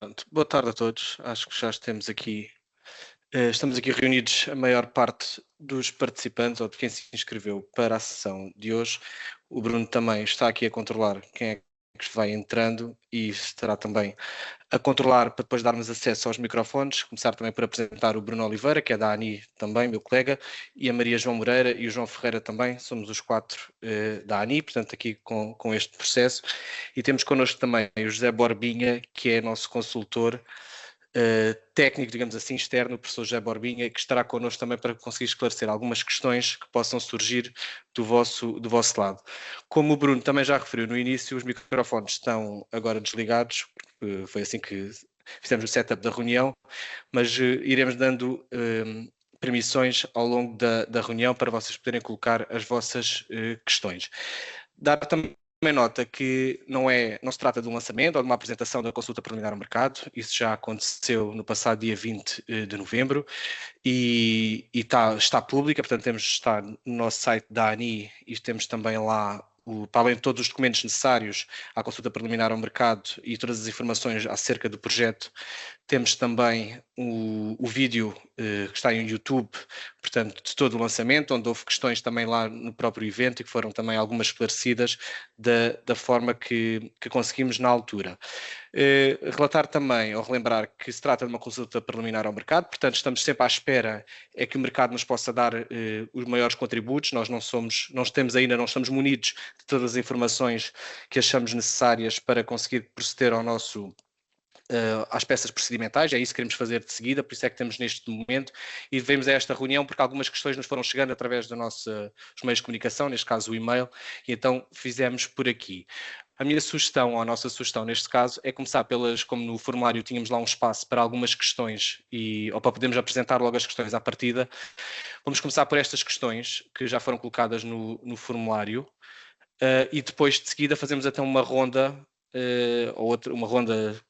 Pronto, boa tarde a todos. Acho que já estamos aqui reunidos a maior parte dos participantes ou de quem se inscreveu para a sessão de hoje. O Bruno também está aqui a controlar quem é que vai entrando e estará também a controlar para depois darmos acesso aos microfones. Começar também por apresentar o Bruno Oliveira, que é da ANI também, meu colega, e a Maria João Moreira e o João Ferreira também, somos os quatro da ANI, portanto aqui com este processo. E temos connosco também o José Borbinha, que é nosso consultor técnico, digamos assim, externo, o professor José Borbinha, que estará connosco também para conseguir esclarecer algumas questões que possam surgir do vosso lado. Como o Bruno também já referiu no início, os microfones estão agora desligados, porque foi assim que fizemos o setup da reunião, mas iremos dando permissões ao longo da reunião para vocês poderem colocar as vossas questões. Dar também nota que não se trata de um lançamento ou de uma apresentação da consulta preliminar ao mercado, isso já aconteceu no passado dia 20 de novembro e está pública, portanto está no nosso site da ANI e temos também lá, para além de todos os documentos necessários à consulta preliminar ao mercado e todas as informações acerca do projeto, temos também o vídeo que está em YouTube, portanto, de todo o lançamento, onde houve questões também lá no próprio evento e que foram também algumas esclarecidas da forma que conseguimos na altura. Relatar também, ou relembrar, que se trata de uma consulta preliminar ao mercado, portanto estamos sempre à espera que o mercado nos possa dar os maiores contributos, nós não estamos munidos de todas as informações que achamos necessárias para conseguir proceder às peças procedimentais, é isso que queremos fazer de seguida, por isso é que estamos neste momento e vemos a esta reunião porque algumas questões nos foram chegando através dos meios de comunicação, neste caso o e-mail, e então fizemos por aqui. A minha sugestão, ou a nossa sugestão neste caso, é começar como no formulário tínhamos lá um espaço para algumas questões, ou para podermos apresentar logo as questões à partida, vamos começar por estas questões que já foram colocadas no formulário, e depois de seguida fazemos até uma ronda, outra ronda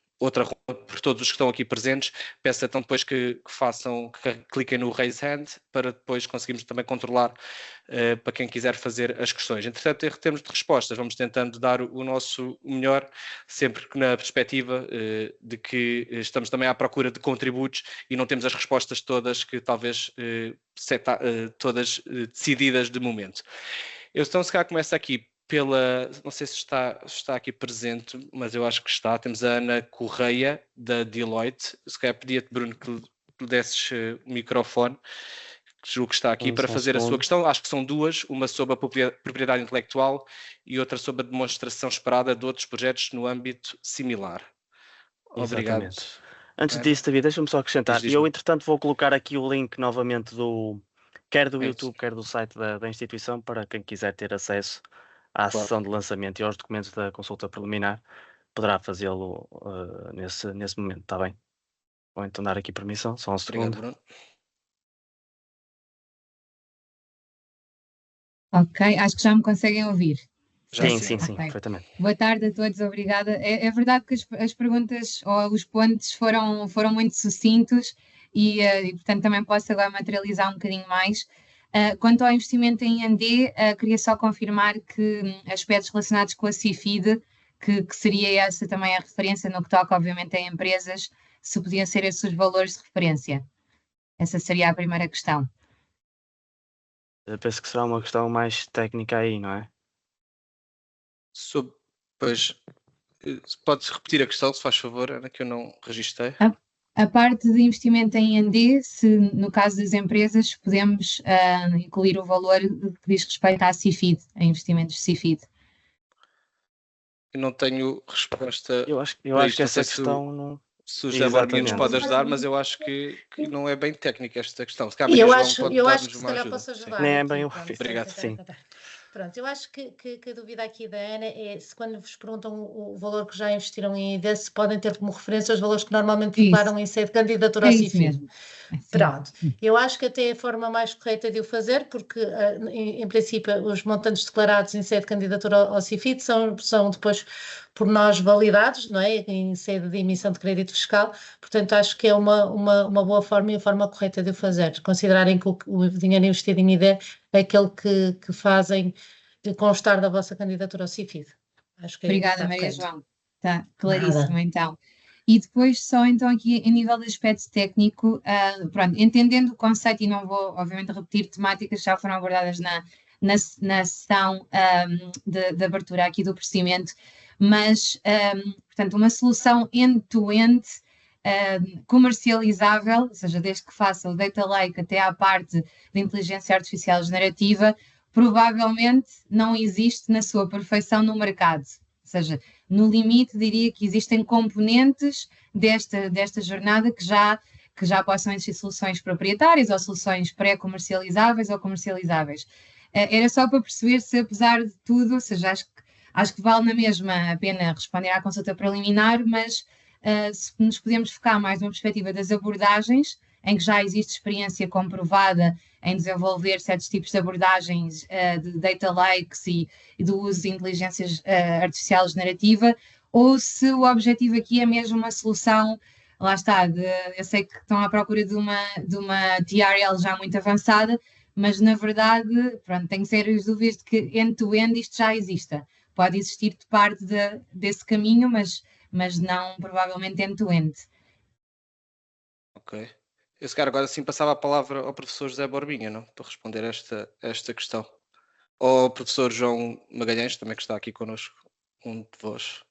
por todos os que estão aqui presentes. Peço então depois que cliquem no Raise Hand para depois conseguirmos também controlar para quem quiser fazer as questões. Entretanto, em termos de respostas, vamos tentando dar o nosso melhor, sempre na perspectiva de que estamos também à procura de contributos e não temos as respostas todas que talvez todas decididas de momento. Eu então se calhar começo aqui não sei se está aqui presente, mas eu acho que está. Temos a Ana Correia, da Deloitte. Se calhar pedia-te, Bruno, que lhe desses o microfone, que julgo que está aqui, para fazer a sua questão. Acho que são duas, uma sobre a propriedade intelectual e outra sobre a demonstração esperada de outros projetos no âmbito similar. Obrigado. Exatamente. Antes disso, David, deixa-me só acrescentar. Eu, entretanto, vou colocar aqui o link novamente quer do YouTube, quer do site da instituição, para quem quiser ter acesso à sessão de lançamento e aos documentos da consulta preliminar, poderá fazê-lo nesse momento, está bem? Vou então dar aqui permissão, só um segundo. Obrigado, Bruno. Ok, acho que já me conseguem ouvir. Sim, perfeitamente. Boa tarde a todos, obrigada. É verdade que as perguntas ou os pontos foram muito sucintos e, portanto, também posso agora materializar um bocadinho mais. Quanto ao investimento em I&D, queria só confirmar que aspectos relacionados com a CIFID, que seria essa também a referência no que toca, obviamente, a empresas, se podiam ser esses os valores de referência. Essa seria a primeira questão. Eu penso que será uma questão mais técnica aí, não é? Pois, podes repetir a questão, se faz favor, Ana, que eu não registrei. A parte de investimento em I&D, se no caso das empresas podemos incluir o valor que diz respeito à CIFID, a investimentos de CIFID. Eu não tenho resposta. Eu acho que essa questão não... Se o José Borbinha nos pode ajudar, mas eu acho que não é bem técnica esta questão. Se calhar, eu acho que se calhar posso ajudar. Nem é bem o... Obrigado. Sim. Pronto, eu acho que a dúvida aqui da Ana é se quando vos perguntam o valor que já investiram em ID, se podem ter como referência os valores que normalmente declaram em sede de candidatura ao CIFID. Pronto, eu acho que até é a forma mais correta de o fazer, porque em princípio os montantes declarados em sede de candidatura ao CIFID são depois por nós validados, não é? Em sede de emissão de crédito fiscal, portanto acho que é uma boa forma e a forma correta de o fazer. Considerarem que o dinheiro investido em ID é aquele que fazem constar da vossa candidatura ao CIFID. Acho que Obrigada, Maria João. Está claríssimo, então. E depois só então aqui a nível de aspecto técnico, pronto, entendendo o conceito, e não vou obviamente repetir temáticas que já foram abordadas na sessão de abertura aqui do procedimento, mas, portanto, uma solução end-to-end comercializável, ou seja, desde que faça o data lake até à parte de inteligência artificial generativa, provavelmente não existe na sua perfeição no mercado. Ou seja, no limite diria que existem componentes desta jornada que já possam existir soluções proprietárias ou soluções pré-comercializáveis ou comercializáveis. Era só para perceber se, apesar de tudo, ou seja, acho que vale na mesma a pena responder à consulta preliminar, mas se nos podemos focar mais numa perspectiva das abordagens, em que já existe experiência comprovada em desenvolver certos tipos de abordagens de data lakes e do uso de inteligência artificial generativa, ou se o objetivo aqui é mesmo uma solução, lá está, eu sei que estão à procura de uma TRL já muito avançada, mas na verdade, pronto, tenho sérias dúvidas de que end-to-end isto já exista. Pode existir de parte desse caminho, mas não provavelmente end-to-end. Ok. Eu, se calhar, agora sim passava a palavra ao professor José Borbinha, não? Para responder esta questão. Ou ao professor João Magalhães, também que está aqui connosco, um de vós.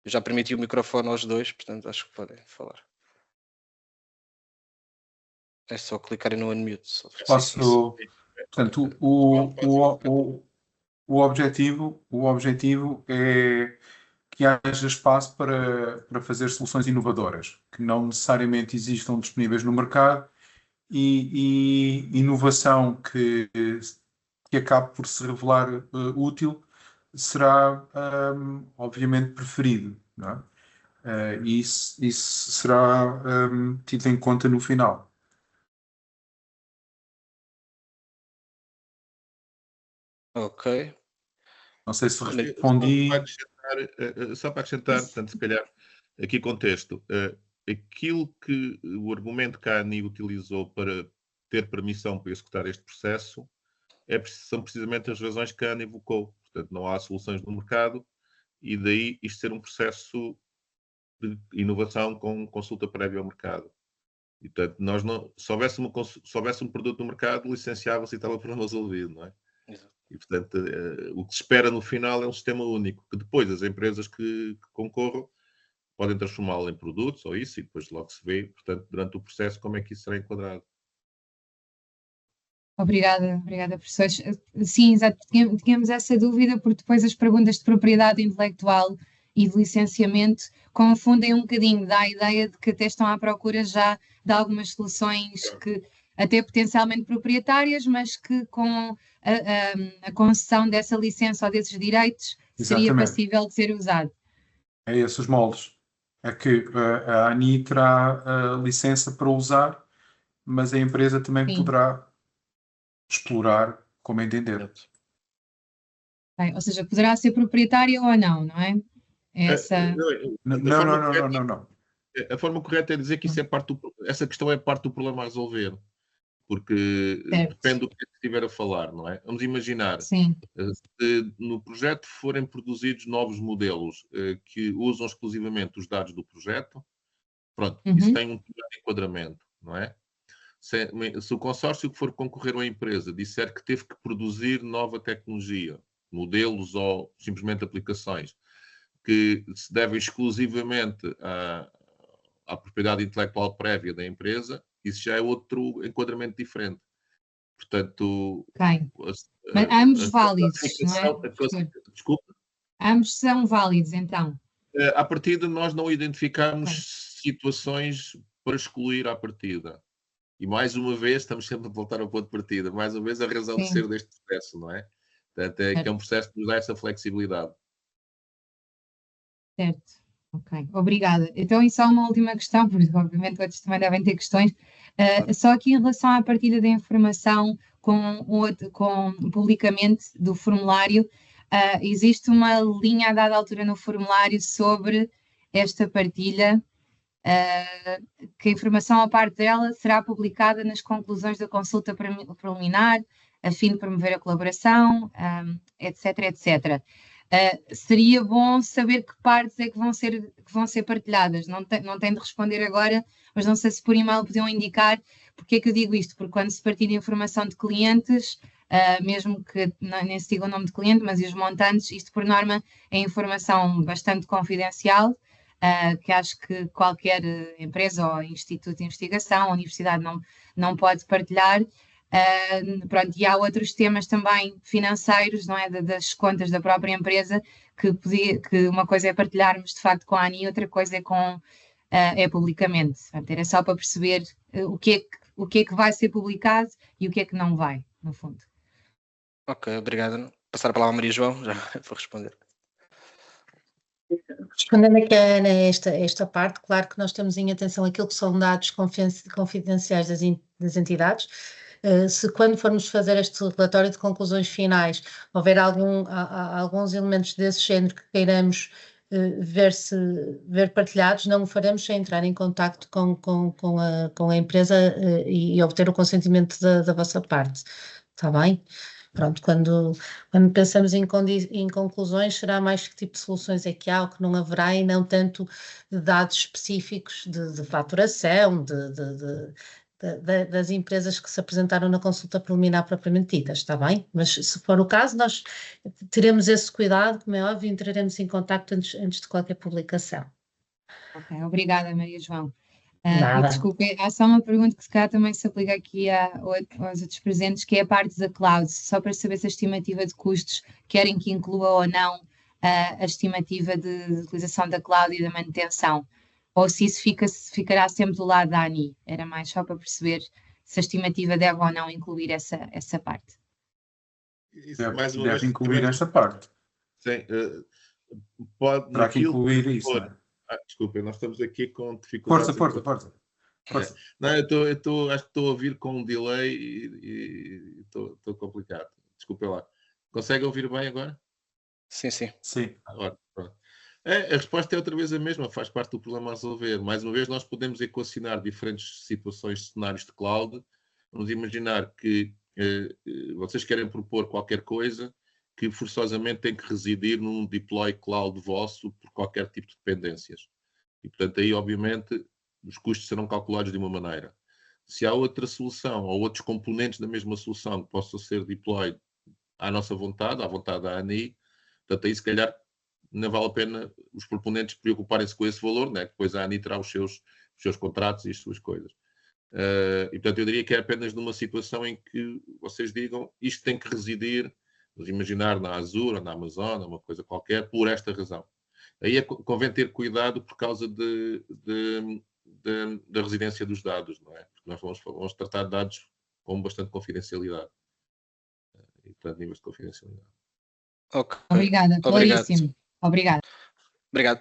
Eu já permiti o microfone aos dois, portanto acho que podem falar. É só clicarem no unmute. Posso, portanto, o objetivo é que haja espaço para fazer soluções inovadoras, que não necessariamente existam disponíveis no mercado e inovação que acabe por se revelar útil será, obviamente, preferido, não é? E isso será tido em conta no final. Ok. Não sei se respondi. Só para acrescentar, portanto, se calhar, aqui contexto. Aquilo que o argumento que a ANI utilizou para ter permissão para executar este processo são precisamente as razões que a ANI evocou. Portanto, não há soluções no mercado e daí isto ser um processo de inovação com consulta prévia ao mercado. E, portanto, nós não, se houvesse um produto no mercado, licenciava-se e estava o problema resolvido, não é? Exato. E, portanto, o que se espera no final é um sistema único, que depois as empresas que concorram podem transformá-lo em produtos ou isso, e depois logo se vê, portanto, durante o processo, como é que isso será enquadrado. Obrigada, professores. Sim, exato, tínhamos essa dúvida, porque depois as perguntas de propriedade intelectual e de licenciamento confundem um bocadinho, dá a ideia de que até estão à procura já de algumas soluções que até potencialmente proprietárias, mas que com a concessão dessa licença ou desses direitos seria passível de ser usado. É esses moldes. É que a ANI terá a licença para usar, mas a empresa também poderá explorar como entender. Bem, ou seja, poderá ser proprietária ou não, não é? Não. A forma correta é dizer que isso essa questão é parte do problema a resolver. Porque depende do que estiver a falar, não é? Vamos imaginar, se no projeto forem produzidos novos modelos que usam exclusivamente os dados do projeto, pronto, isso tem um enquadramento, não é? Se o consórcio que for concorrer à empresa disser que teve que produzir nova tecnologia, modelos ou simplesmente aplicações, que se devem exclusivamente à propriedade intelectual prévia da empresa, isso já é outro enquadramento diferente. Portanto... Mas ambos válidos, não é? Desculpa? Ambos são válidos, então? À partida, nós não identificamos situações para excluir à partida. E, mais uma vez, estamos sempre a voltar ao ponto de partida. Mais uma vez, a razão de ser deste processo, não é? Portanto, que é um processo que nos dá essa flexibilidade. Certo. Ok, obrigada. Então, e só uma última questão, porque obviamente outros também devem ter questões. Só aqui em relação à partilha da informação publicamente do formulário, existe uma linha a dada altura no formulário sobre esta partilha, que a informação à parte dela será publicada nas conclusões da consulta preliminar, a fim de promover a colaboração, etc, etc. seria bom saber que partes é que vão ser partilhadas. Não tem de responder agora, mas não sei se por e-mail podiam indicar. Porque é que eu digo isto? Porque quando se partilha informação de clientes, mesmo que nem se diga o nome de cliente, mas e os montantes, isto por norma é informação bastante confidencial, que acho que qualquer empresa ou instituto de investigação, universidade não pode partilhar. Pronto, e há outros temas também financeiros, não é, das contas da própria empresa, que uma coisa é partilharmos de facto com a ANI, outra coisa é publicamente. Portanto, era só para perceber o que é que vai ser publicado e o que é que não vai, no fundo. Ok, obrigado. Passar a palavra a Maria João, já vou responder. Respondendo aqui a Ana, esta parte, claro que nós temos em atenção aquilo que são dados confidenciais das entidades. Se quando formos fazer este relatório de conclusões finais, houver alguns elementos desse género que queiramos ver partilhados, não o faremos sem entrar em contacto com a empresa e obter o consentimento da vossa parte. Está bem? Pronto, quando pensamos em conclusões, será mais que tipo de soluções é que há ou que não haverá, e não tanto de dados específicos de faturação, das empresas que se apresentaram na consulta preliminar propriamente dita, está bem? Mas se for o caso, nós teremos esse cuidado, como é óbvio, e entraremos em contacto antes de qualquer publicação. Ok, obrigada, Maria João. Desculpe, há só uma pergunta que se calhar também se aplica aqui aos outros presentes, que é a parte da cloud, só para saber se a estimativa de custos querem que inclua ou não a estimativa de utilização da cloud e da manutenção, ou se isso ficará sempre do lado da ANI. Era mais só para perceber se a estimativa deve ou não incluir essa parte. Deve incluir esta parte. Sim, pode. Terá que incluir isso, não é? Desculpem, nós estamos aqui com dificuldades. Força. Não, acho que estou a ouvir com um delay e estou complicado. Desculpem lá. Conseguem ouvir bem agora? Sim. Agora, pronto. A resposta é outra vez a mesma, faz parte do problema a resolver. Mais uma vez, nós podemos equacionar diferentes situações, cenários de cloud. Vamos imaginar que vocês querem propor qualquer coisa que forçosamente tem que residir num deploy cloud vosso por qualquer tipo de dependências. E, portanto, aí, obviamente, os custos serão calculados de uma maneira. Se há outra solução ou outros componentes da mesma solução que possam ser deployed à nossa vontade, à vontade da ANI, portanto, aí, se calhar, não vale a pena os proponentes preocuparem-se com esse valor, né? Depois a ANI terá os seus contratos e as suas coisas. E, portanto, eu diria que é apenas numa situação em que vocês digam isto tem que residir, vamos imaginar, na Azure ou na Amazon, uma coisa qualquer, por esta razão. Aí convém ter cuidado por causa da residência dos dados, não é? Porque nós vamos tratar de dados com bastante confidencialidade. E, portanto, níveis de confidencialidade. Ok. Obrigada, claríssimo. Obrigado.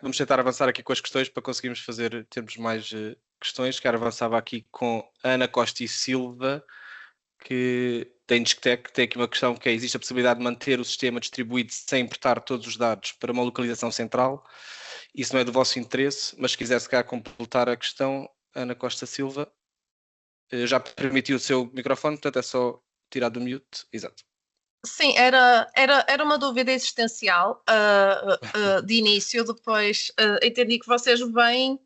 Vamos tentar avançar aqui com as questões para conseguirmos termos mais questões. Quero avançava aqui com Ana Costa e Silva, que tem aqui uma questão que é: existe a possibilidade de manter o sistema distribuído sem importar todos os dados para uma localização central? Isso não é do vosso interesse, mas se quiser se calhar completar a questão, Ana Costa Silva, já permitiu o seu microfone, portanto é só tirar do mute. Exato. Sim, era uma dúvida existencial de início, depois entendi que vocês veem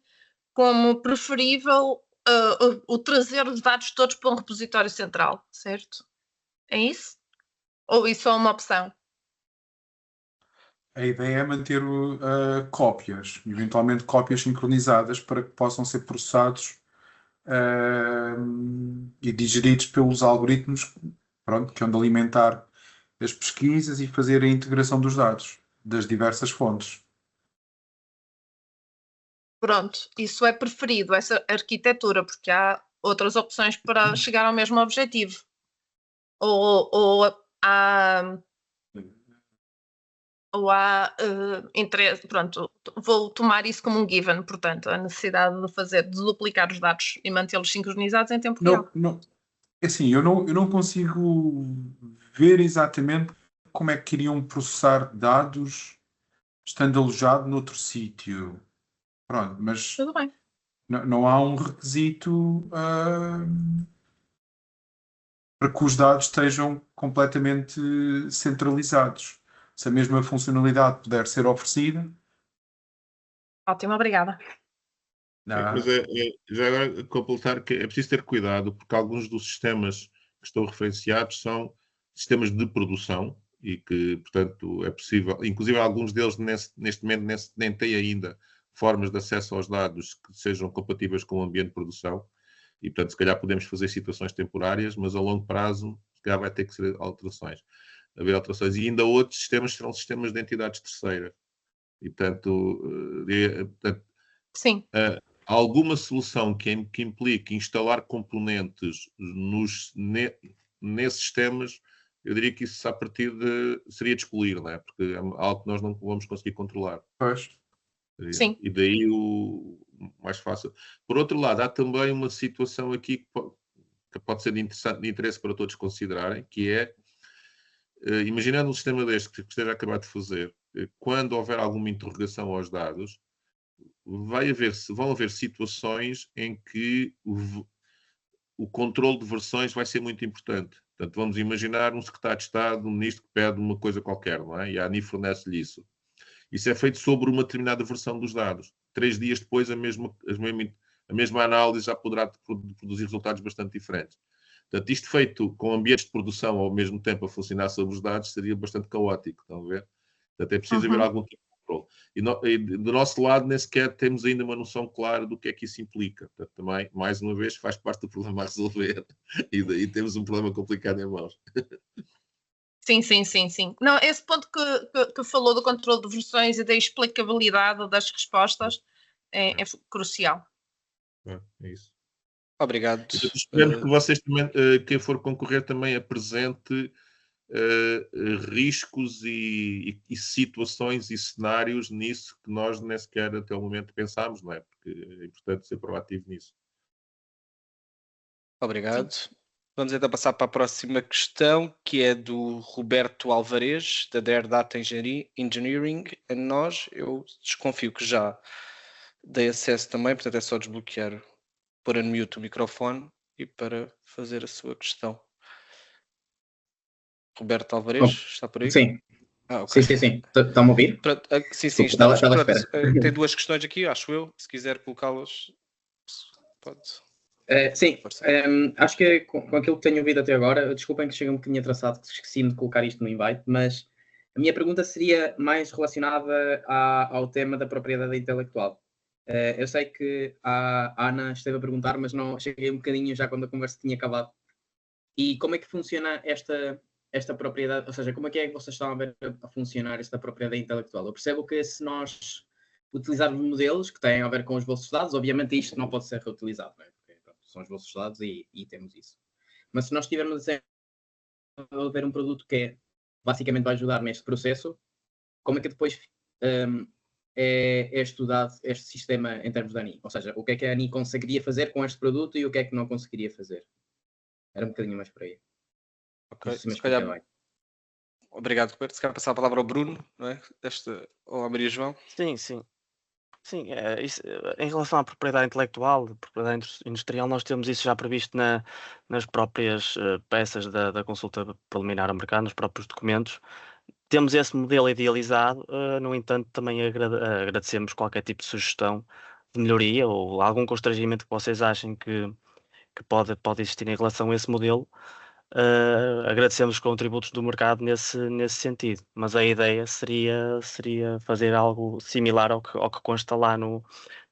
como preferível o trazer os dados todos para um repositório central, certo? É isso? Ou isso é uma opção? A ideia é manter cópias, eventualmente cópias sincronizadas, para que possam ser processados e digeridos pelos algoritmos, que hão de alimentar as pesquisas e fazer a integração dos dados das diversas fontes. Pronto, isso é preferido, essa arquitetura, porque há outras opções para chegar ao mesmo objetivo. Ou há interesse, pronto, vou tomar isso como um given, portanto, a necessidade de duplicar os dados e mantê-los sincronizados em tempo real. Não. Assim, eu não consigo ver exatamente como é que iriam processar dados estando alojado noutro sítio. Pronto, mas tudo bem. Não há um requisito para que os dados estejam completamente centralizados. se a mesma funcionalidade puder ser oferecida. Ótimo, obrigada. Mas já agora completar que é preciso ter cuidado, porque alguns dos sistemas que estão referenciados são sistemas de produção e que, portanto, é possível, inclusive alguns deles neste momento nem têm ainda formas de acesso aos dados que sejam compatíveis com o ambiente de produção e, portanto, se calhar podemos fazer situações temporárias, mas a longo prazo, se calhar vai ter que ser haver alterações. E ainda outros sistemas serão sistemas de entidades terceiras. E, portanto, sim. Alguma solução que implique instalar componentes nesses sistemas, eu diria que isso, a partir seria de excluir, não é? Porque é algo que nós não vamos conseguir controlar. Pois. Sim. E daí o mais fácil. Por outro lado, há também uma situação aqui que pode ser de interesse para todos considerarem, que é, imaginando um sistema deste que esteja a acabar de fazer, quando houver alguma interrogação aos dados, vão haver situações em que o controle de versões vai ser muito importante. Portanto, vamos imaginar um secretário de Estado, um ministro que pede uma coisa qualquer, não é? E a ANI fornece-lhe isso. Isso é feito sobre uma determinada versão dos dados. 3 dias depois, a mesma análise já poderá produzir resultados bastante diferentes. Portanto, isto feito com ambientes de produção ao mesmo tempo a funcionar sobre os dados seria bastante caótico, estão a ver? Portanto, é preciso haver algum tipo de controle. E do nosso lado, nem sequer temos ainda uma noção clara do que é que isso implica. Portanto, também, mais uma vez, faz parte do problema a resolver. E daí temos um problema complicado em mãos. Sim. Não, esse ponto que falou do controle de versões e da explicabilidade das respostas é crucial. É isso. Obrigado. Espero que vocês também, quem for concorrer, também apresente riscos e situações e cenários nisso que nós nem sequer até o momento pensámos, não é? Porque é importante ser proativo nisso. Obrigado. Sim. Vamos então passar para a próxima questão, que é do Roberto Alvarez, da Dare Data Engineering. A nós, eu desconfio que já dei acesso também, portanto é só desbloquear, pôr a mute o microfone e para fazer a sua questão. Roberto Alvarez, está por aí? Sim. Okay. Sim. Estão-me a ouvir? Pronto, sim, estamos. Tem 2 questões aqui, acho eu. Se quiser colocá-las, pode. Sim, acho que com aquilo que tenho ouvido até agora, desculpem que cheguei um bocadinho atrasado, que esqueci-me de colocar isto no invite, mas a minha pergunta seria mais relacionada ao tema da propriedade intelectual. Eu sei que a Ana esteve a perguntar, mas não cheguei um bocadinho já quando a conversa tinha acabado. E como é que funciona esta propriedade, ou seja, como é que vocês estão a ver a funcionar esta propriedade intelectual? Eu percebo que se nós utilizarmos modelos que têm a ver com os vossos dados, obviamente isto não pode ser reutilizado, não é? São os vossos dados e temos isso. Mas se nós tivermos a ver um produto que basicamente vai ajudar neste processo, como é que depois é estudado este sistema em termos da ANI? Ou seja, o que é que a ANI conseguiria fazer com este produto e o que é que não conseguiria fazer? Era um bocadinho mais por aí. Ok, se calhar... Obrigado, Roberto. Se calhar passar a palavra ao Bruno, não é? Ou à Maria João. Sim, isso, em relação à propriedade intelectual, propriedade industrial, nós temos isso já previsto nas próprias peças da consulta preliminar ao mercado, nos próprios documentos. Temos esse modelo idealizado, no entanto, também agradecemos qualquer tipo de sugestão de melhoria ou algum constrangimento que vocês achem que pode existir em relação a esse modelo. Agradecemos os contributos do mercado nesse sentido, mas a ideia seria fazer algo similar ao que consta lá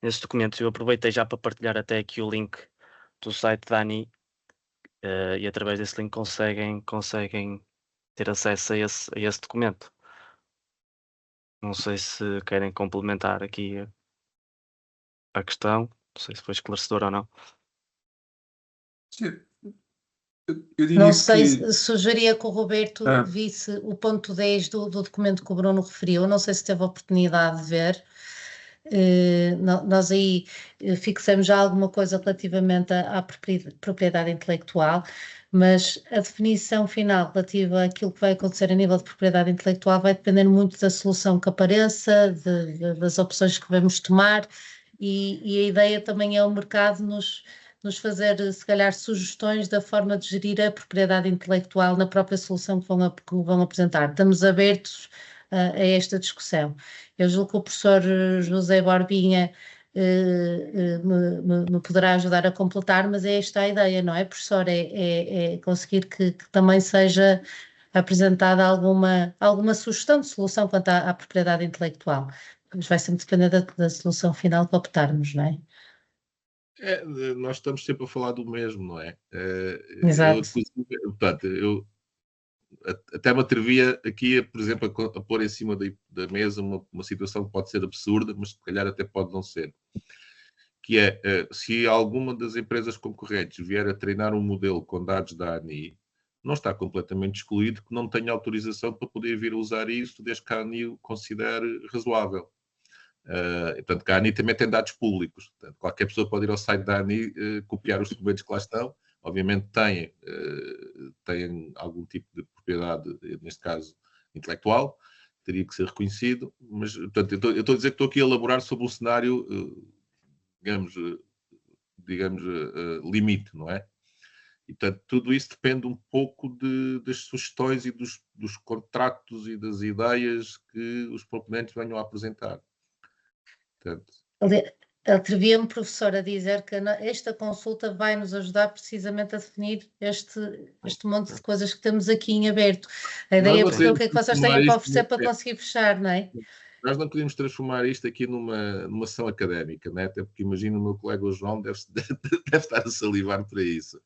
nesses documentos. Eu aproveitei já para partilhar até aqui o link do site da ANI e através desse link conseguem ter acesso a esse documento. Não sei se querem complementar aqui a questão, não sei se foi esclarecedor ou não. Sim. Não sei, sugeria que o Roberto visse o ponto 10 do documento que o Bruno referiu. Não sei se teve a oportunidade de ver. Nós aí fixamos já alguma coisa relativamente à propriedade intelectual, mas a definição final relativa àquilo que vai acontecer a nível de propriedade intelectual vai depender muito da solução que apareça, das opções que vamos tomar, e a ideia também é o mercado nos fazer, se calhar, sugestões da forma de gerir a propriedade intelectual na própria solução que vão apresentar. Estamos abertos a esta discussão. Eu julgo que o professor José Borbinha me poderá ajudar a completar, mas é esta a ideia, não é, professor? É conseguir que também seja apresentada alguma sugestão de solução quanto à propriedade intelectual. Mas vai sempre depender da solução final que optarmos, não é? Nós estamos sempre a falar do mesmo, não é? Exato. Eu até me atrevia aqui, por exemplo, a pôr em cima da mesa uma situação que pode ser absurda, mas se calhar até pode não ser. Que é, se alguma das empresas concorrentes vier a treinar um modelo com dados da ANI, não está completamente excluído que não tenha autorização para poder vir a usar isso, desde que a ANI o considere razoável. Portanto, que a ANI também tem dados públicos. Portanto, qualquer pessoa pode ir ao site da ANI, copiar os documentos que lá estão. Obviamente têm algum tipo de propriedade, neste caso, intelectual, teria que ser reconhecido. Mas, portanto, eu estou a dizer que estou aqui a elaborar sobre um cenário, digamos limite, não é? E, portanto, tudo isso depende um pouco das sugestões e dos contratos e das ideias que os proponentes venham a apresentar. Portanto, Atrevia-me, professor, a dizer que esta consulta vai nos ajudar precisamente a definir este monte de coisas que temos aqui em aberto. A ideia é perceber o que é que vocês têm para oferecer para conseguir fechar, não é? Nós não podemos transformar isto aqui numa ação académica, né? Até porque imagino o meu colega o João deve estar a salivar para isso.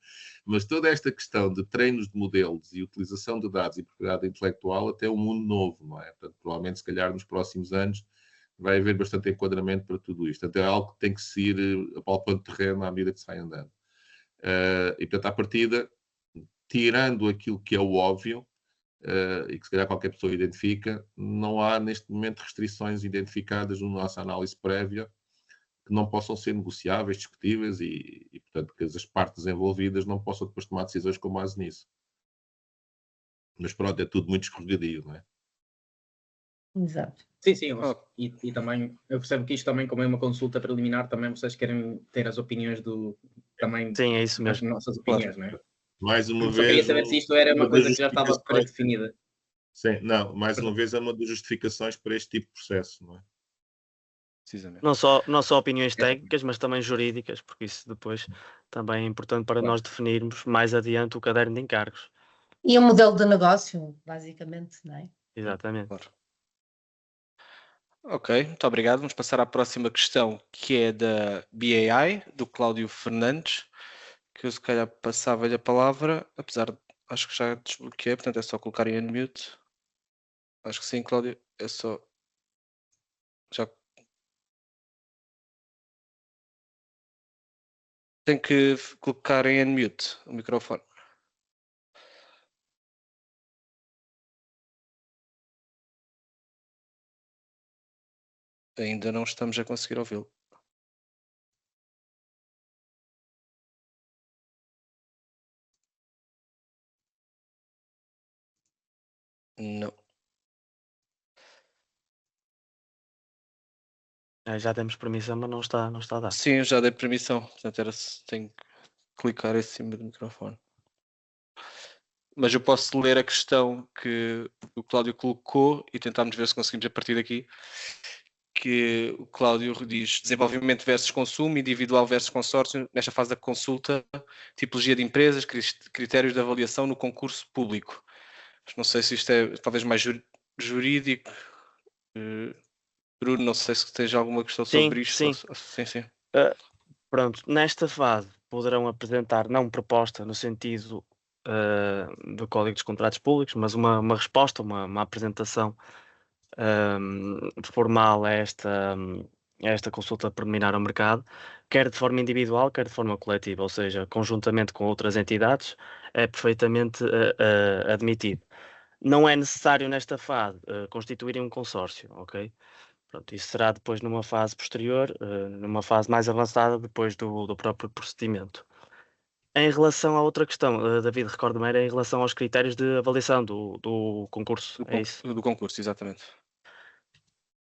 Mas toda esta questão de treinos de modelos e utilização de dados e propriedade intelectual até é um mundo novo, não é? Portanto, provavelmente, se calhar, nos próximos anos vai haver bastante enquadramento para tudo isto. Até é algo que tem que se ir apalpando terreno à medida que se vai andando. E, portanto, à partida, tirando aquilo que é o óbvio, e que se calhar qualquer pessoa identifica, não há neste momento restrições identificadas na nossa análise prévia que não possam ser negociáveis, discutíveis e portanto, que as partes envolvidas não possam depois tomar decisões com base nisso. Mas pronto, é tudo muito escorregadio, não é? Exato. Sim, e também, eu percebo que isto também, como é uma consulta preliminar, também vocês querem ter as opiniões também sim, é isso mesmo. das nossas opiniões, não é? Mais uma vez. Só queria saber se isto era uma coisa que já estava pré-definida. Sim, não, mais uma vez é uma das justificações para este tipo de processo, não é? Precisamente. Não só opiniões técnicas, mas também jurídicas, porque isso depois também é importante para nós definirmos mais adiante o caderno de encargos. E o modelo de negócio, basicamente, não é? Exatamente. Claro. Ok, muito obrigado. Vamos passar à próxima questão, que é da BAI, do Cláudio Fernandes, que eu se calhar passava-lhe a palavra, apesar de acho que já desbloqueei, portanto é só colocar em unmute. Acho que sim, Cláudio, é só. Já. Tem que colocar em unmute o microfone. Ainda não estamos a conseguir ouvi-lo. Não. Já temos permissão, mas não está a dar. Sim, eu já dei permissão. Portanto, tenho que clicar em cima do microfone. Mas eu posso ler a questão que o Cláudio colocou e tentarmos ver se conseguimos a partir daqui. Que o Cláudio diz: desenvolvimento versus consumo, individual versus consórcio, nesta fase da consulta, tipologia de empresas, critérios de avaliação no concurso público. Mas não sei se isto é talvez mais jurídico. Bruno, não sei se tens alguma questão sobre isto. Sim. Pronto, nesta fase poderão apresentar não proposta no sentido do Código dos Contratos Públicos, mas uma resposta, uma apresentação formal a esta consulta preliminar ao mercado, quer de forma individual, quer de forma coletiva, ou seja, conjuntamente com outras entidades, é perfeitamente admitido. Não é necessário nesta fase constituírem um consórcio, ok? Pronto, isso será depois numa fase posterior, numa fase mais avançada, depois do próprio procedimento. Em relação à outra questão, David, recordo-me, era em relação aos critérios de avaliação do concurso, é isso? Do concurso, exatamente.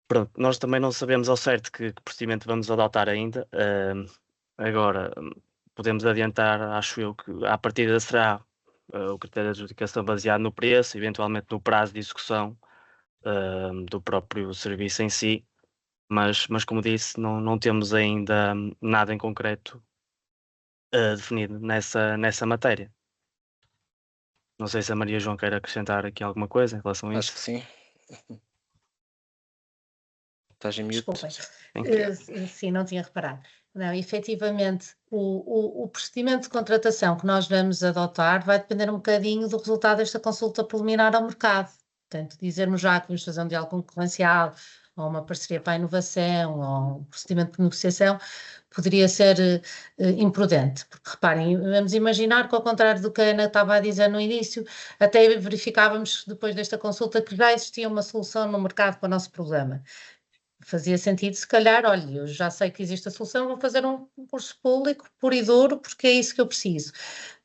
Pronto, nós também não sabemos ao certo que procedimento vamos adotar ainda. Agora, podemos adiantar, acho eu, que à partida será o critério de adjudicação baseado no preço, eventualmente no prazo de execução, do próprio serviço em si, mas como disse, não temos ainda nada em concreto definido nessa matéria. Não sei se a Maria João quer acrescentar aqui alguma coisa em relação a isso. Acho que sim. Estás em mute? Desculpem. Sim, não tinha reparado. Não, efetivamente, o procedimento de contratação que nós vamos adotar vai depender um bocadinho do resultado desta consulta preliminar ao mercado. Portanto, dizermos já que vamos fazer um diálogo concorrencial, ou uma parceria para a inovação, ou um procedimento de negociação, poderia ser imprudente. Porque, reparem, vamos imaginar que, ao contrário do que a Ana estava a dizer no início, até verificávamos, depois desta consulta, que já existia uma solução no mercado para o nosso problema. Fazia sentido, se calhar, olha, eu já sei que existe a solução, vou fazer um concurso público puro e duro, porque é isso que eu preciso.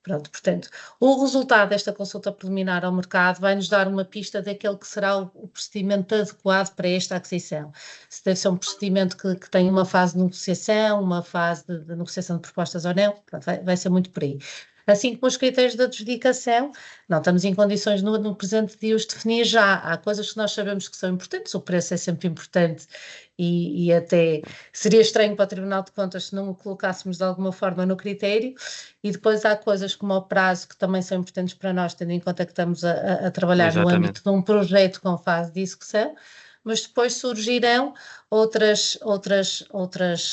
Pronto, portanto, o resultado desta consulta preliminar ao mercado vai nos dar uma pista daquele que será o procedimento adequado para esta aquisição. Se deve ser um procedimento que tem uma fase de negociação, uma fase de negociação de propostas ou não, pronto, vai ser muito por aí. Assim como os critérios de adjudicação, não estamos em condições no presente de os definir já. Há coisas que nós sabemos que são importantes, o preço é sempre importante e até seria estranho para o Tribunal de Contas se não o colocássemos de alguma forma no critério, e depois há coisas como o prazo que também são importantes para nós, tendo em conta que estamos a trabalhar Exatamente. no âmbito de um projeto com fase de execução, mas depois surgirão outras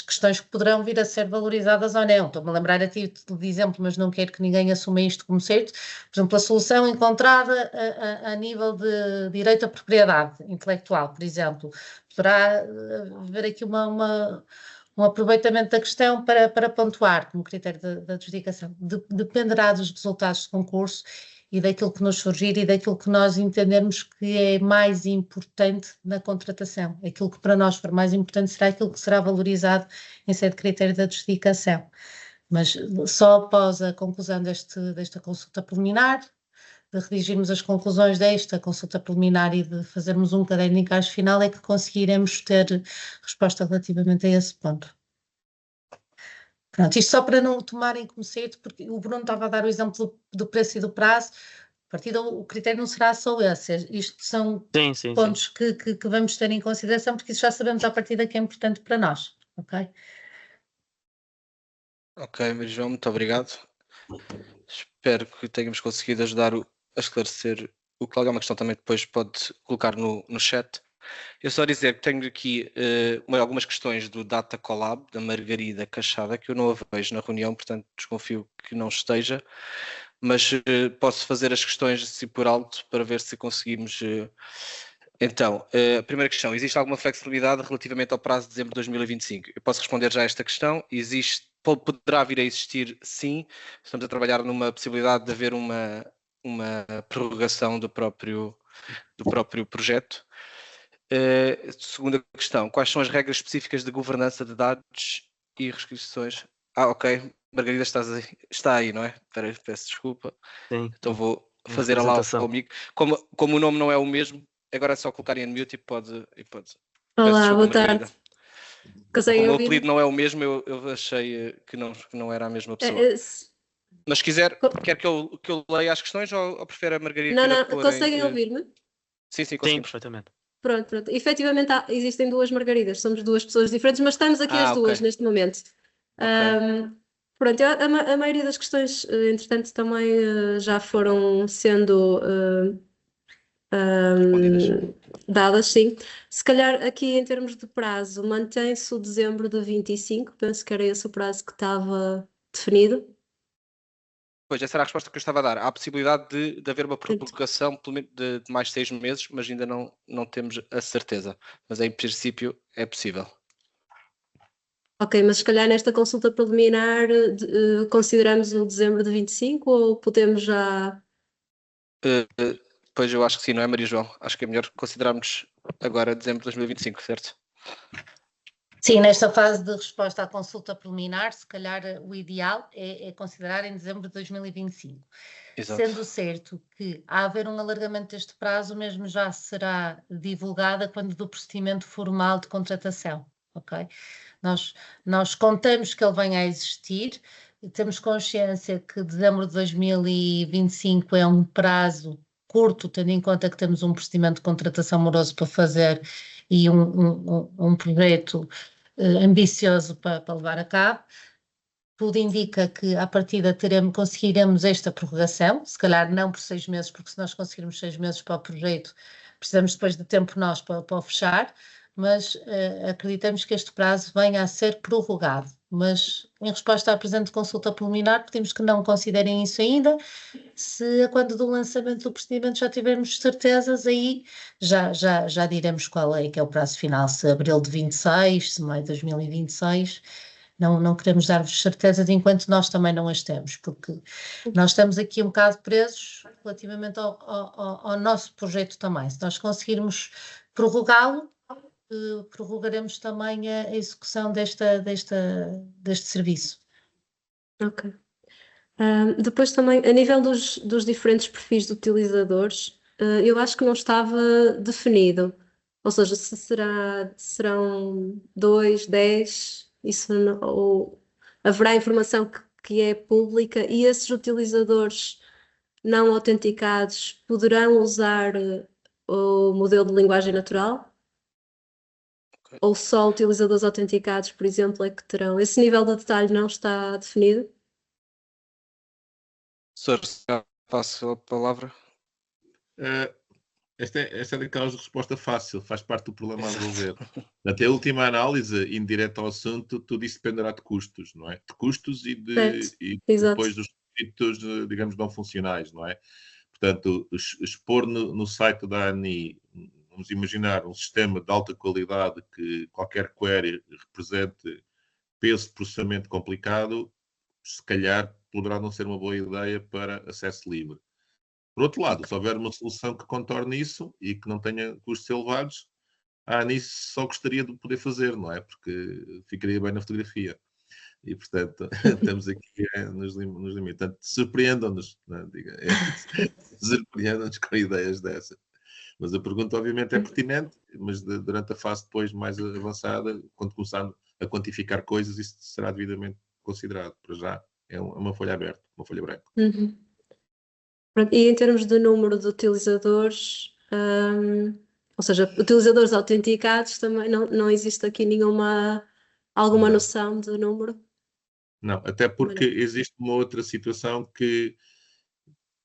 questões que poderão vir a ser valorizadas ou não. Estou-me a lembrar a título de exemplo, mas não quero que ninguém assuma isto como certo. Por exemplo, a solução encontrada a nível de direito à propriedade intelectual, por exemplo. Poderá haver aqui um aproveitamento da questão para pontuar como critério de adjudicação. Dependerá dos resultados do concurso e daquilo que nos surgir e daquilo que nós entendermos que é mais importante na contratação. Aquilo que para nós for mais importante será aquilo que será valorizado em sede de critério de adjudicação. Mas só após a conclusão desta consulta preliminar, de redigirmos as conclusões desta consulta preliminar e de fazermos um caderno de encaixe final, é que conseguiremos ter resposta relativamente a esse ponto. Pronto, isto só para não tomarem como certo, porque o Bruno estava a dar o exemplo do preço e do prazo. A partir o critério não será só esse. Isto são pontos que vamos ter em consideração, porque isso já sabemos à partida que é importante para nós. Ok? Ok, Maria João, muito obrigado. Espero que tenhamos conseguido ajudar a esclarecer o que alguma questão também depois pode colocar no chat. Eu só dizer que tenho aqui algumas questões do Data Collab, da Margarida Cachada, que eu não a vejo na reunião, portanto desconfio que não esteja, mas posso fazer as questões assim por alto para ver se conseguimos. Então, a primeira questão, existe alguma flexibilidade relativamente ao prazo de dezembro de 2025? Eu posso responder já a esta questão. Poderá vir a existir, sim. Estamos a trabalhar numa possibilidade de haver uma prorrogação do próprio projeto. Segunda questão, quais são as regras específicas de governança de dados e restrições? Ok, Margarida, está aí, não é? Espera aí, peço desculpa. Sim. Então vou fazer a lá comigo. Como o nome não é o mesmo, agora é só colocar em mute e pode. Olá, desculpa, boa tarde. Como o apelido não é o mesmo, eu achei que não era a mesma pessoa. Mas se quiser, quer que eu leia as questões ou prefere a Margarida? Não, conseguem ouvir-me? Sim, perfeitamente. Pronto. Efetivamente existem duas Margaridas, somos duas pessoas diferentes, mas estamos aqui as duas neste momento. Okay. Pronto, a maioria das questões, entretanto, também já foram sendo dadas, sim. Se calhar aqui em termos de prazo, mantém-se o dezembro de 25, penso que era esse o prazo que estava definido. Pois, essa era a resposta que eu estava a dar. Há a possibilidade de haver uma prorrogação de mais 6 meses, mas ainda não temos a certeza. Mas em princípio é possível. Ok, mas se calhar nesta consulta preliminar consideramos o dezembro de 25 ou podemos já... Pois eu acho que sim, não é, Maria João? Acho que é melhor considerarmos agora dezembro de 2025, certo? Sim, nesta fase de resposta à consulta preliminar, se calhar o ideal é considerar em dezembro de 2025. Exato. Sendo certo que, a haver um alargamento deste prazo, o mesmo já será divulgado quando do procedimento formal de contratação, ok? Nós contamos que ele venha a existir, temos consciência que dezembro de 2025 é um prazo curto, tendo em conta que temos um procedimento de contratação moroso para fazer e um projeto ambicioso para levar a cabo. Tudo indica que, à partida, conseguiremos esta prorrogação, se calhar não por 6 meses, porque se nós conseguirmos 6 meses para o projeto, precisamos depois de tempo nós para o fechar, mas acreditamos que este prazo venha a ser prorrogado. Mas, em resposta à presente consulta preliminar, pedimos que não considerem isso ainda. Se, quando do lançamento do procedimento, já tivermos certezas, aí já diremos qual é que é o prazo final, se abril de 26, se maio de 2026. Não queremos dar-vos certezas enquanto nós também não as temos, porque nós estamos aqui um bocado presos relativamente ao nosso projeto também. Se nós conseguirmos prorrogá-lo, prorrogaremos também a execução deste serviço. Ok. Depois também, a nível dos diferentes perfis de utilizadores, eu acho que não estava definido. Ou seja, se serão 2, 10... Isso não, ou haverá informação que é pública e esses utilizadores não autenticados poderão usar o modelo de linguagem natural? Okay. Ou só utilizadores autenticados, por exemplo, é que terão? Esse nível de detalhe não está definido? Sr. passo a palavra. Esta é daquelas de resposta fácil, faz parte do problema a resolver. Até a última análise, indireta ao assunto, tudo isso dependerá de custos, não é? De custos e depois dos requisitos, digamos, não funcionais, não é? Portanto, expor no site da ANI, vamos imaginar um sistema de alta qualidade que qualquer query represente peso de processamento complicado, se calhar poderá não ser uma boa ideia para acesso livre. Por outro lado, se houver uma solução que contorne isso e que não tenha custos elevados, a ANI só gostaria de poder fazer, não é? Porque ficaria bem na fotografia. E, portanto, estamos aqui nos limites. Portanto, surpreendam-nos, surpreendam-nos com ideias dessas. Mas a pergunta, obviamente, é pertinente, mas durante a fase depois mais avançada, quando começarmos a quantificar coisas, isso será devidamente considerado. Para já, é uma folha aberta, uma folha branca. Uhum. E em termos de número de utilizadores, ou seja, utilizadores autenticados, também não existe aqui alguma noção de número? Não, até porque existe uma outra situação que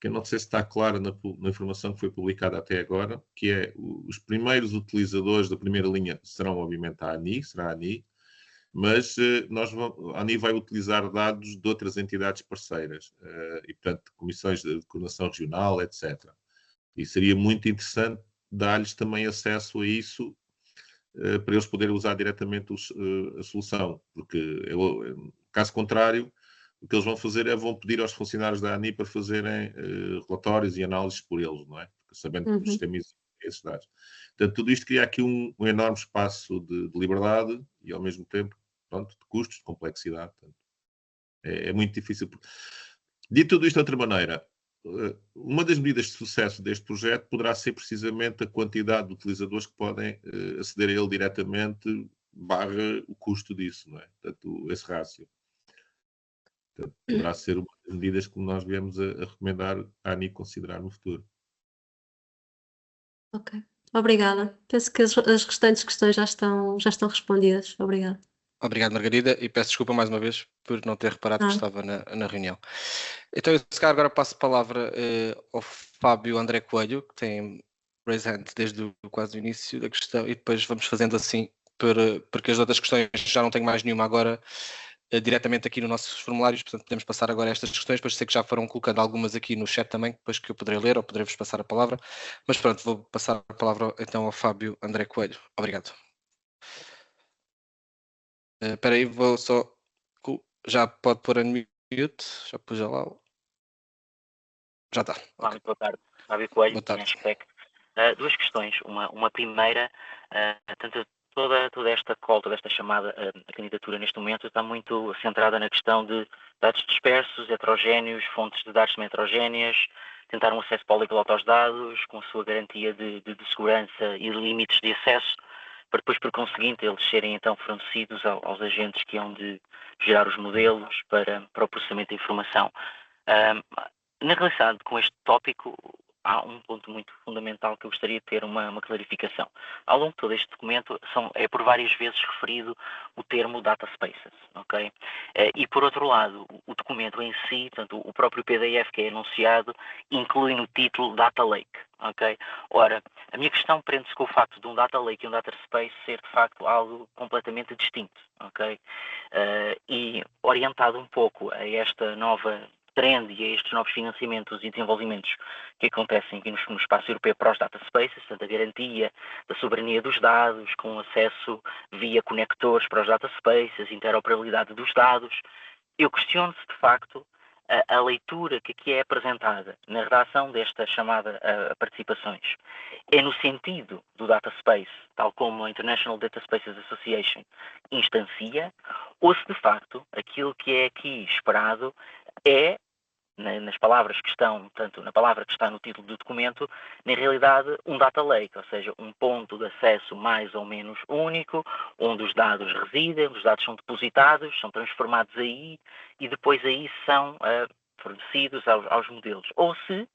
eu não sei se está clara na informação que foi publicada até agora, que é os primeiros utilizadores da primeira linha serão, obviamente, será a ANI, mas a ANI vai utilizar dados de outras entidades parceiras, e, portanto, comissões de coordenação regional, etc. E seria muito interessante dar-lhes também acesso a isso, para eles poderem usar diretamente a solução, porque, caso contrário, o que eles vão fazer vão pedir aos funcionários da ANI para fazerem relatórios e análises por eles, não é? Sabendo que o sistema existe esses dados. Portanto, tudo isto cria aqui um enorme espaço de liberdade e, ao mesmo tempo, pronto, de custos, de complexidade. Portanto, é muito difícil. Dito tudo isto de outra maneira, uma das medidas de sucesso deste projeto poderá ser precisamente a quantidade de utilizadores que podem aceder a ele diretamente, barra o custo disso, não é? Portanto, esse rácio. Portanto, poderá ser uma das medidas que nós viemos a recomendar à ANI considerar no futuro. Ok, obrigada. Penso que as restantes questões já estão respondidas. Obrigada. Obrigado, Margarida, e peço desculpa mais uma vez por não ter reparado que estava na reunião. Então, eu se calhar agora passo a palavra ao Fábio André Coelho, que tem raise hand desde quase o início da questão, e depois vamos fazendo assim, porque as outras questões já não tenho mais nenhuma agora diretamente aqui nos nossos formulários, portanto podemos passar agora a estas questões, depois sei que já foram colocando algumas aqui no chat também, depois que eu poderei ler ou poderei-vos passar a palavra, mas pronto, vou passar a palavra então ao Fábio André Coelho. Obrigado. Espera aí, vou só... Já pode pôr a mute? Já pus já lá? Já está. Olá, muito boa tarde. Fábio Coelho, Spec. Duas questões. Uma primeira, tanto toda esta call, toda esta chamada a candidatura neste momento está muito centrada na questão de dados dispersos, heterogéneos, fontes de dados também heterogéneas, tentar um acesso poliglota aos dados, com a sua garantia de segurança e limites de acesso, para depois, por conseguinte, eles serem então fornecidos aos agentes que hão de gerar os modelos para o processamento da informação. Na realidade, com este tópico, há um ponto muito fundamental que eu gostaria de ter uma clarificação. Ao longo de todo este documento é por várias vezes referido o termo data spaces, ok? E por outro lado, o documento em si, portanto, o próprio PDF que é anunciado, inclui no título Data Lake, ok? Ora, a minha questão prende-se com o facto de um Data Lake e um Data Space ser de facto algo completamente distinto, ok? E orientado um pouco a esta nova trend e a estes novos financiamentos e desenvolvimentos que acontecem aqui no espaço europeu para os data spaces, portanto, a garantia da soberania dos dados, com acesso via conectores para os data spaces, interoperabilidade dos dados. Eu questiono se, de facto, a leitura que aqui é apresentada na redação desta chamada participações é no sentido do data space, tal como a International Data Spaces Association instancia, ou se, de facto, aquilo que é aqui esperado é, nas palavras que estão, tanto na palavra que está no título do documento, na realidade um data lake, ou seja, um ponto de acesso mais ou menos único, onde os dados residem, os dados são depositados, são transformados aí e depois aí são fornecidos aos modelos. Ou se,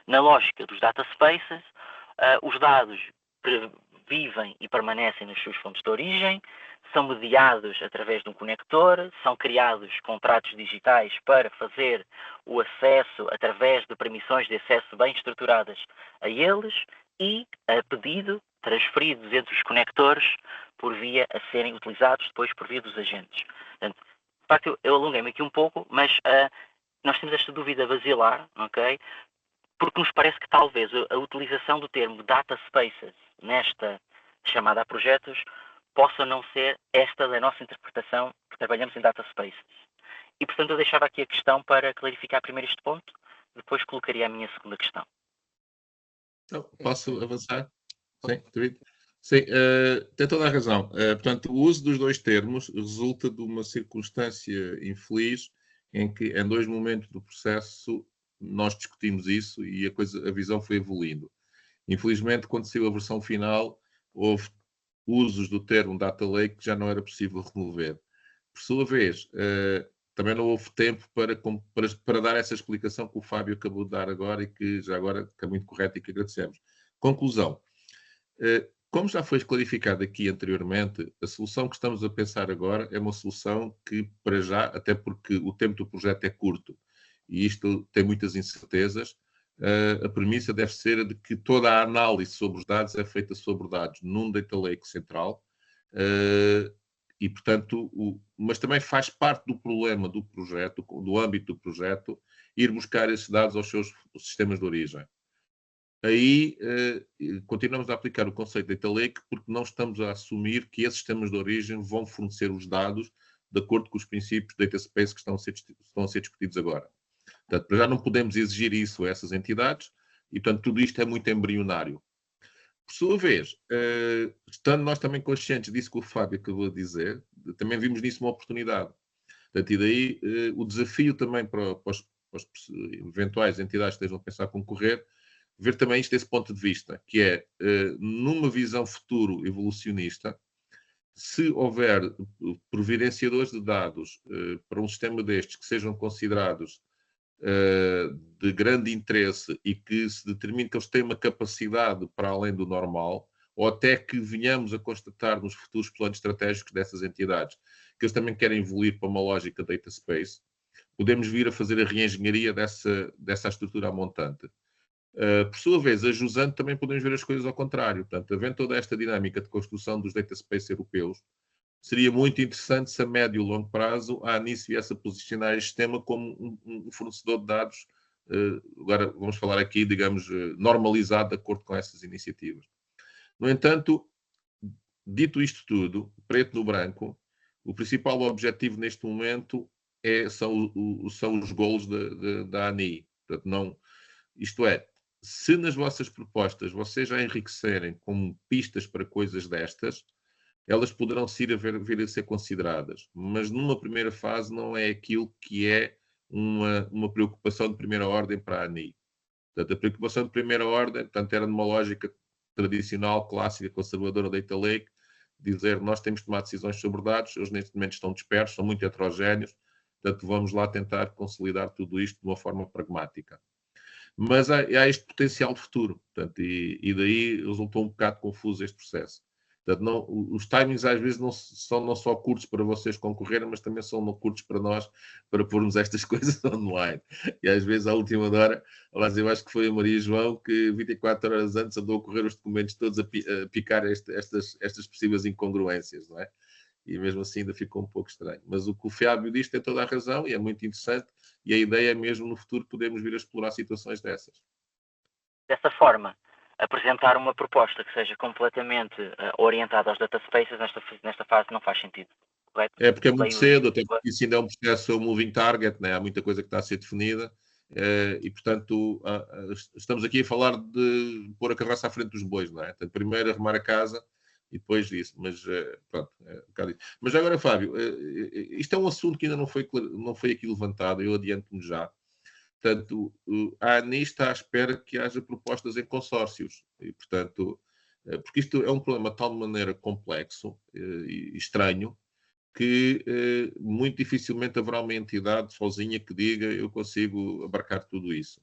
na lógica dos data spaces, os dados vivem e permanecem nas suas fontes de origem, são mediados através de um conector, são criados contratos digitais para fazer o acesso através de permissões de acesso bem estruturadas a eles e, a pedido, transferidos entre os conectores por via a serem utilizados depois por via dos agentes. Portanto, de facto, eu alonguei-me aqui um pouco, mas nós temos esta dúvida basilar, ok? Porque nos parece que talvez a utilização do termo data spaces nesta chamada a projetos possa não ser esta da nossa interpretação que trabalhamos em data spaces. E, portanto, eu deixava aqui a questão para clarificar primeiro este ponto, depois colocaria a minha segunda questão. Então, posso avançar? Sim, David? Sim, tem toda a razão. Portanto, o uso dos dois termos resulta de uma circunstância infeliz em que, em dois momentos do processo, nós discutimos isso e a visão foi evoluindo. Infelizmente, quando saiu a versão final, houve usos do termo data lake que já não era possível remover. Por sua vez, também não houve tempo para dar essa explicação que o Fábio acabou de dar agora e que já agora é muito correto e que agradecemos. Conclusão. Como já foi clarificado aqui anteriormente, a solução que estamos a pensar agora é uma solução que, para já, até porque o tempo do projeto é curto e isto tem muitas incertezas, a premissa deve ser de que toda a análise sobre os dados é feita sobre dados num data lake central e, portanto, mas também faz parte do problema do projeto, do âmbito do projeto, ir buscar esses dados aos seus sistemas de origem. Aí continuamos a aplicar o conceito de data lake porque não estamos a assumir que esses sistemas de origem vão fornecer os dados de acordo com os princípios de data space que estão a ser discutidos agora. Portanto, para já não podemos exigir isso a essas entidades e, portanto, tudo isto é muito embrionário. Por sua vez, estando nós também conscientes disso que o Fábio acabou de dizer, também vimos nisso uma oportunidade. Portanto, e daí o desafio também para as eventuais entidades que estejam a pensar concorrer, ver também isto desse ponto de vista, que é, numa visão futuro evolucionista, se houver providenciadores de dados para um sistema destes que sejam considerados de grande interesse e que se determine que eles têm uma capacidade para além do normal, ou até que venhamos a constatar nos futuros planos estratégicos dessas entidades que eles também querem evoluir para uma lógica data space, podemos vir a fazer a reengenharia dessa estrutura montante. Por sua vez, a jusante também podemos ver as coisas ao contrário. Portanto, havendo toda esta dinâmica de construção dos data space europeus, seria muito interessante se a médio e longo prazo a ANIS viesse a posicionar este sistema como um fornecedor de dados, agora vamos falar aqui, digamos, normalizado de acordo com essas iniciativas. No entanto, dito isto tudo, preto no branco, o principal objetivo neste momento são os goals da ANI. Portanto, isto é, se nas vossas propostas vocês já enriquecerem com pistas para coisas destas, elas poderão vir a ser consideradas, mas numa primeira fase não é aquilo que é uma preocupação de primeira ordem para a ANI. Portanto, a preocupação de primeira ordem, portanto, era numa lógica tradicional, clássica, conservadora da data lake, dizer nós temos de tomar decisões sobre dados, eles neste momento estão dispersos, são muito heterogéneos, portanto, vamos lá tentar consolidar tudo isto de uma forma pragmática. Mas há este potencial de futuro, portanto, e daí resultou um bocado confuso este processo. Portanto, os timings às vezes não só curtos para vocês concorrerem, mas também são curtos para nós, para pormos estas coisas online. E às vezes, à última hora, eu acho que foi a Maria João que 24 horas antes andou a correr os documentos todos a picar estas possíveis incongruências, não é? E mesmo assim ainda ficou um pouco estranho. Mas o que o Fábio diz tem toda a razão e é muito interessante, e a ideia é mesmo no futuro podermos vir a explorar situações dessas. Dessa forma, apresentar uma proposta que seja completamente orientada aos data spaces nesta fase não faz sentido, correto? É porque é muito cedo, até porque isso ainda é um processo moving target, né? Há muita coisa que está a ser definida e, portanto, estamos aqui a falar de pôr a carroça à frente dos bois, não é? Portanto, primeiro arrumar a casa e depois disso, mas pronto, é um bocado isso. Mas agora, Fábio, isto é um assunto que ainda não foi aqui levantado, eu adianto-me já. Portanto, a ANI está à espera que haja propostas em consórcios. E, portanto, porque isto é um problema de tal maneira complexo e estranho que muito dificilmente haverá uma entidade sozinha que diga eu consigo abarcar tudo isso.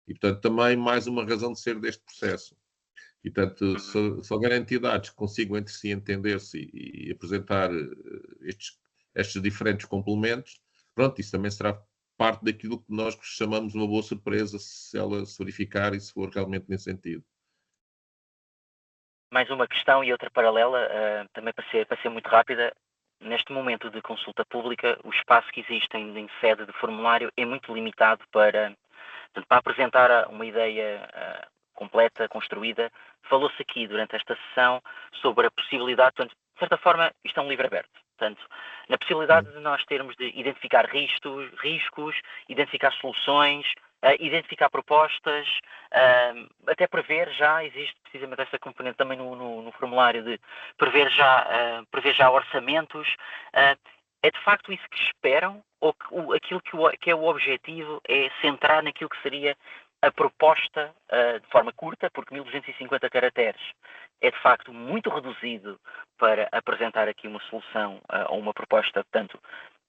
E, portanto, também mais uma razão de ser deste processo. E, portanto, se houver entidades que consigam entre si entender-se e apresentar estes diferentes complementos, pronto, isso também será parte daquilo que nós chamamos uma boa surpresa, se ela se verificar e se for realmente nesse sentido. Mais uma questão e outra paralela, também para ser muito rápida. Neste momento de consulta pública, o espaço que existe em sede de formulário é muito limitado para apresentar uma ideia completa, construída. Falou-se aqui durante esta sessão sobre a possibilidade, portanto, de certa forma, isto é um livro aberto. Portanto, na possibilidade de nós termos de identificar riscos, identificar soluções, identificar propostas, até prever já, existe precisamente essa componente também no formulário de prever já orçamentos. É de facto isso que esperam? Ou aquilo que é o objetivo é centrar naquilo que seria a proposta de forma curta, porque 1250 caracteres é de facto muito reduzido para apresentar aqui uma solução ou uma proposta, portanto,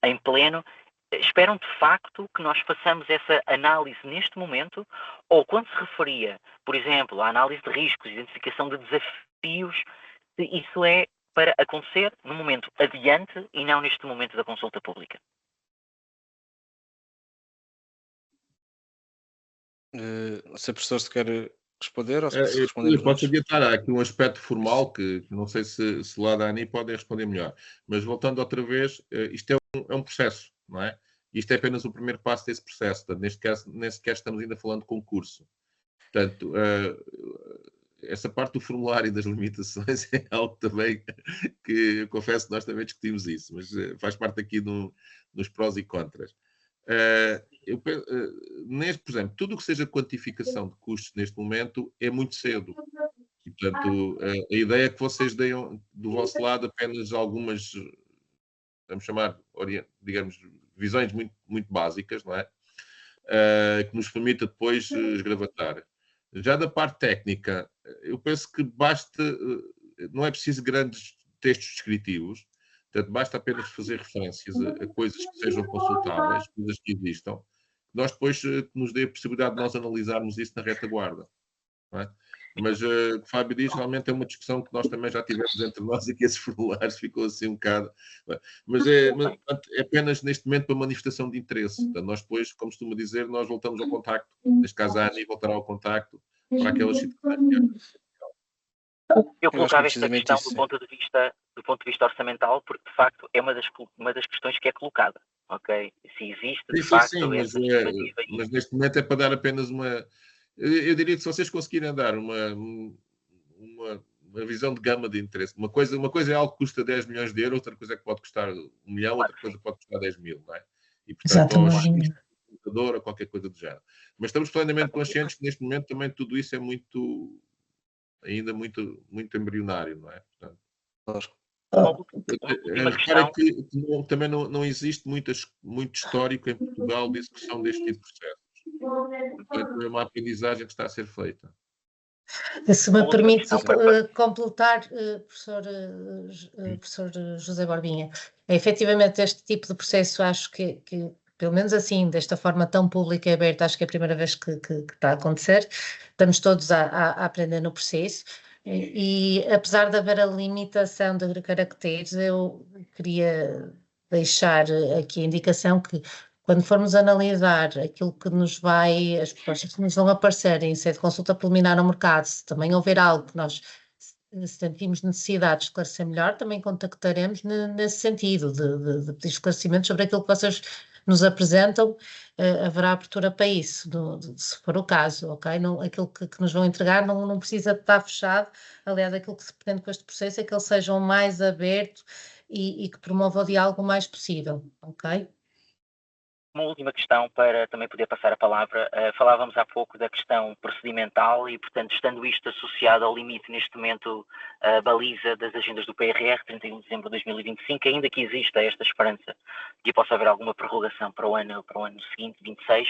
em pleno. Esperam de facto que nós façamos essa análise neste momento, ou quando se referia, por exemplo, à análise de riscos, identificação de desafios, isso é para acontecer no momento adiante e não neste momento da consulta pública? Se a professora se quer responder, ou se respondemos posso adiantar, há aqui um aspecto formal que não sei se lá da ANI podem responder melhor, mas voltando outra vez, isto é um processo, não é? Isto é apenas o primeiro passo desse processo, portanto, neste caso nem sequer estamos ainda falando de concurso. Portanto, essa parte do formulário e das limitações é algo também que eu confesso que nós também discutimos isso, mas faz parte aqui dos prós e contras. Por exemplo, tudo o que seja quantificação de custos neste momento é muito cedo. E, portanto, a ideia é que vocês deem do vosso lado apenas algumas, vamos chamar, digamos, visões muito, muito básicas, não é? Que nos permita depois esgravatar. Já da parte técnica, eu penso que basta, não é preciso grandes textos descritivos. Portanto, basta apenas fazer referências a coisas que sejam consultáveis, coisas que existam, nós depois nos dê a possibilidade de nós analisarmos isso na retaguarda. Não é? Mas o que o Fábio diz realmente é uma discussão que nós também já tivemos entre nós e que esses formulários ficou assim um bocado. Mas é apenas neste momento para manifestação de interesse. Portanto, nós depois, como costumo dizer, nós voltamos ao contacto. Neste caso, a ANI voltará ao contacto para aquelas situações. Eu colocava esta questão do ponto de vista orçamental, porque de facto é uma das questões que é colocada, ok? Se existe de facto... Sim, mas neste momento é para dar apenas uma... Eu diria que se vocês conseguirem dar uma visão de gama de interesse, uma coisa é algo que custa 10 milhões de euros, outra coisa é que pode custar 1 milhão, outra coisa pode custar 10 mil, não é? E portanto, ou qualquer coisa do género. Mas estamos plenamente conscientes que neste momento também tudo isso é ainda muito embrionário, não é? Portanto, repara que também não existe muito histórico em Portugal de execução deste tipo de processos. Portanto, é uma aprendizagem que está a ser feita. Se me permite completar, professor José Borbinha, efetivamente este tipo de processo acho que pelo menos assim, desta forma tão pública e aberta, acho que é a primeira vez que está a acontecer. Estamos todos a aprender no processo. E apesar de haver a limitação de caracteres, eu queria deixar aqui a indicação que quando formos analisar aquilo que nos vai, as propostas que nos vão aparecer em sede de consulta preliminar ao mercado, se também houver algo que nós sentimos necessidade de esclarecer melhor, também contactaremos nesse sentido, de pedir esclarecimentos sobre aquilo que vocês nos apresentam, haverá abertura para isso, se for o caso, ok? Não, aquilo que nos vão entregar não precisa de estar fechado, aliás, aquilo que se pretende com este processo é que ele seja o mais aberto e que promova o diálogo o mais possível, ok? Uma última questão para também poder passar a palavra. Falávamos há pouco da questão procedimental e, portanto, estando isto associado ao limite, neste momento, a baliza das agendas do PRR, 31 de dezembro de 2025, ainda que exista esta esperança de que possa haver alguma prorrogação para o ano seguinte, 26,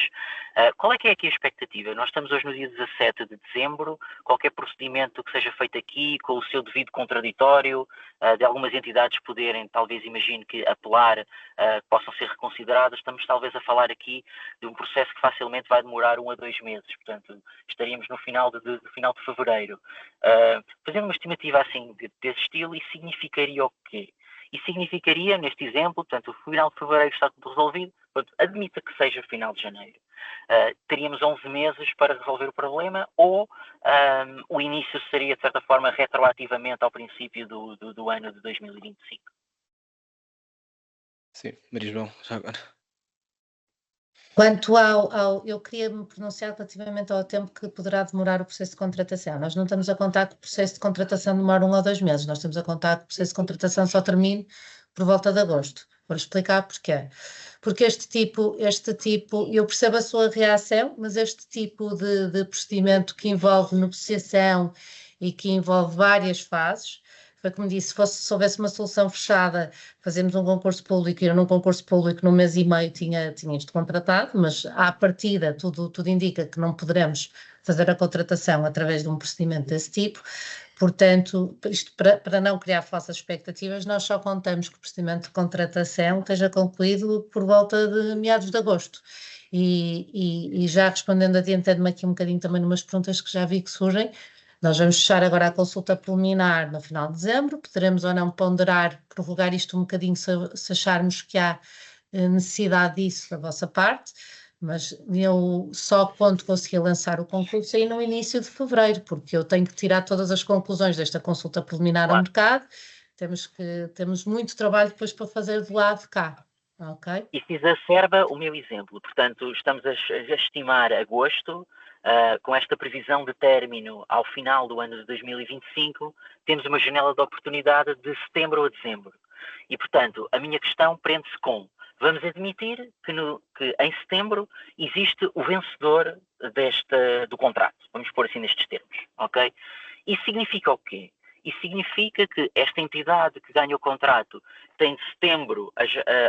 qual é que é aqui a expectativa? Nós estamos hoje no dia 17 de dezembro, qualquer procedimento que seja feito aqui, com o seu devido contraditório, de algumas entidades poderem, talvez imagino que apelar, possam ser reconsideradas, estamos talvez a falar aqui de um processo que facilmente vai demorar 1 a 2 meses, portanto estaríamos no final de fevereiro. Fazendo uma estimativa assim desse estilo, isso significaria o quê? Isso significaria, neste exemplo, portanto, o final de fevereiro está tudo resolvido, portanto, admita que seja final de janeiro. Teríamos 11 meses para resolver o problema ou o início seria, de certa forma, retroativamente ao princípio do ano de 2025? Sim, Maria João, já agora. Quanto eu queria me pronunciar relativamente ao tempo que poderá demorar o processo de contratação. Nós não estamos a contar que o processo de contratação demora 1 ou 2 meses, nós estamos a contar que o processo de contratação só termine por volta de agosto. Vou explicar porquê. Porque este tipo, eu percebo a sua reação, mas este tipo de procedimento que envolve negociação e que envolve várias fases, foi como disse, se houvesse uma solução fechada, fazemos um concurso público, e num concurso público num mês e meio tinha isto contratado, mas à partida tudo indica que não poderemos fazer a contratação através de um procedimento desse tipo. Portanto, isto para não criar falsas expectativas, nós só contamos que o procedimento de contratação esteja concluído por volta de meados de agosto. E já respondendo, adiantando-me aqui um bocadinho também numas perguntas que já vi que surgem, nós vamos fechar agora a consulta preliminar no final de dezembro, poderemos ou não ponderar, prorrogar isto um bocadinho se acharmos que há necessidade disso da vossa parte, mas eu só conto conseguir lançar o concurso aí no início de fevereiro, porque eu tenho que tirar todas as conclusões desta consulta preliminar ao mercado, temos muito trabalho depois para fazer do lado de cá. Okay? Isso exacerba o meu exemplo, portanto estamos a estimar agosto, com esta previsão de término ao final do ano de 2025, temos uma janela de oportunidade de setembro a dezembro. E, portanto, a minha questão prende-se com, vamos admitir que em setembro existe o vencedor do contrato, vamos pôr assim nestes termos, ok? Isso significa o quê? Isso significa que esta entidade que ganha o contrato tem de setembro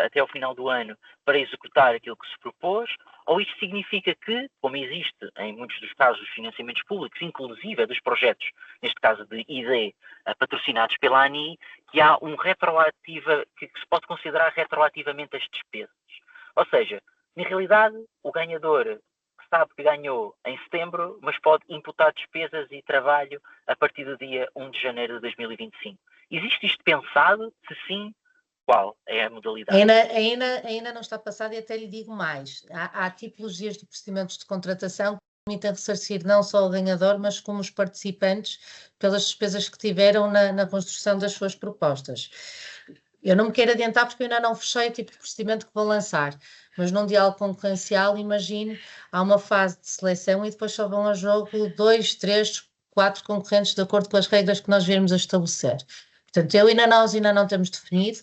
até ao final do ano para executar aquilo que se propôs, ou isto significa que, como existe em muitos dos casos dos financiamentos públicos, inclusive dos projetos, neste caso de ID, patrocinados pela ANI, que há que se pode considerar retroativamente as despesas. Ou seja, na realidade, o ganhador sabe que ganhou em setembro, mas pode imputar despesas e trabalho a partir do dia 1 de janeiro de 2025. Existe isto pensado? Se sim, qual é a modalidade? Ainda não está passado e até lhe digo mais. Há tipologias de procedimentos de contratação que permitem ressarcir não só o ganhador, mas como os participantes pelas despesas que tiveram na construção das suas propostas. Eu não me quero adiantar porque eu ainda não fechei o tipo de procedimento que vou lançar, mas num diálogo concorrencial, imagino, há uma fase de seleção e depois só vão a jogo 2, 3, 4 concorrentes de acordo com as regras que nós virmos a estabelecer. Portanto, nós ainda não temos definido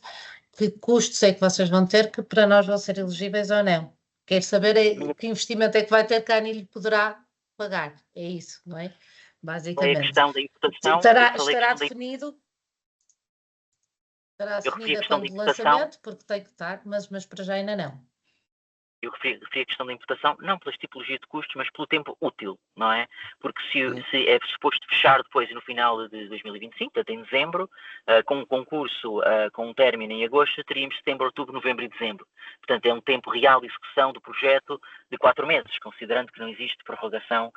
que custos é que vocês vão ter que para nós vão ser elegíveis ou não. Quero saber que investimento é que vai ter que a ANI lhe poderá pagar. É isso, não é? Basicamente. A questão da imputação estará definido. Estará definida quando do lançamento, porque tem que estar, mas para já ainda não. Eu referi a questão da imputação, não pela tipologia de custos, mas pelo tempo útil, não é? Porque se é suposto fechar depois no final de 2025, portanto em dezembro, com um concurso com um término em agosto, teríamos setembro, outubro, novembro e dezembro. Portanto, é um tempo real de execução do projeto de 4 meses, considerando que não existe prorrogação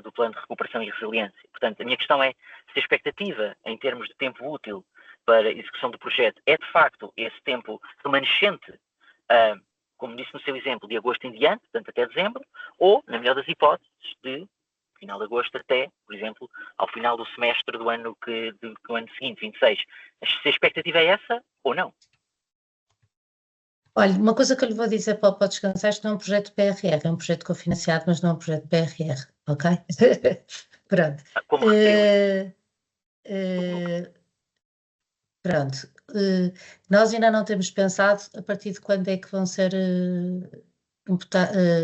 do plano de recuperação e resiliência. Portanto, a minha questão é se a expectativa, em termos de tempo útil para a execução do projeto, é de facto esse tempo remanescente, como disse no seu exemplo, de agosto em diante, portanto até dezembro, ou, na melhor das hipóteses, de final de agosto até, por exemplo, ao final do semestre do ano seguinte, 26. Se a expectativa é essa ou não? Olha, uma coisa que eu lhe vou dizer para descansar, isto não é um projeto PRR, é um projeto cofinanciado, mas não é um projeto PRR, ok? Pronto. Como Pronto. Nós ainda não temos pensado a partir de quando é que vão ser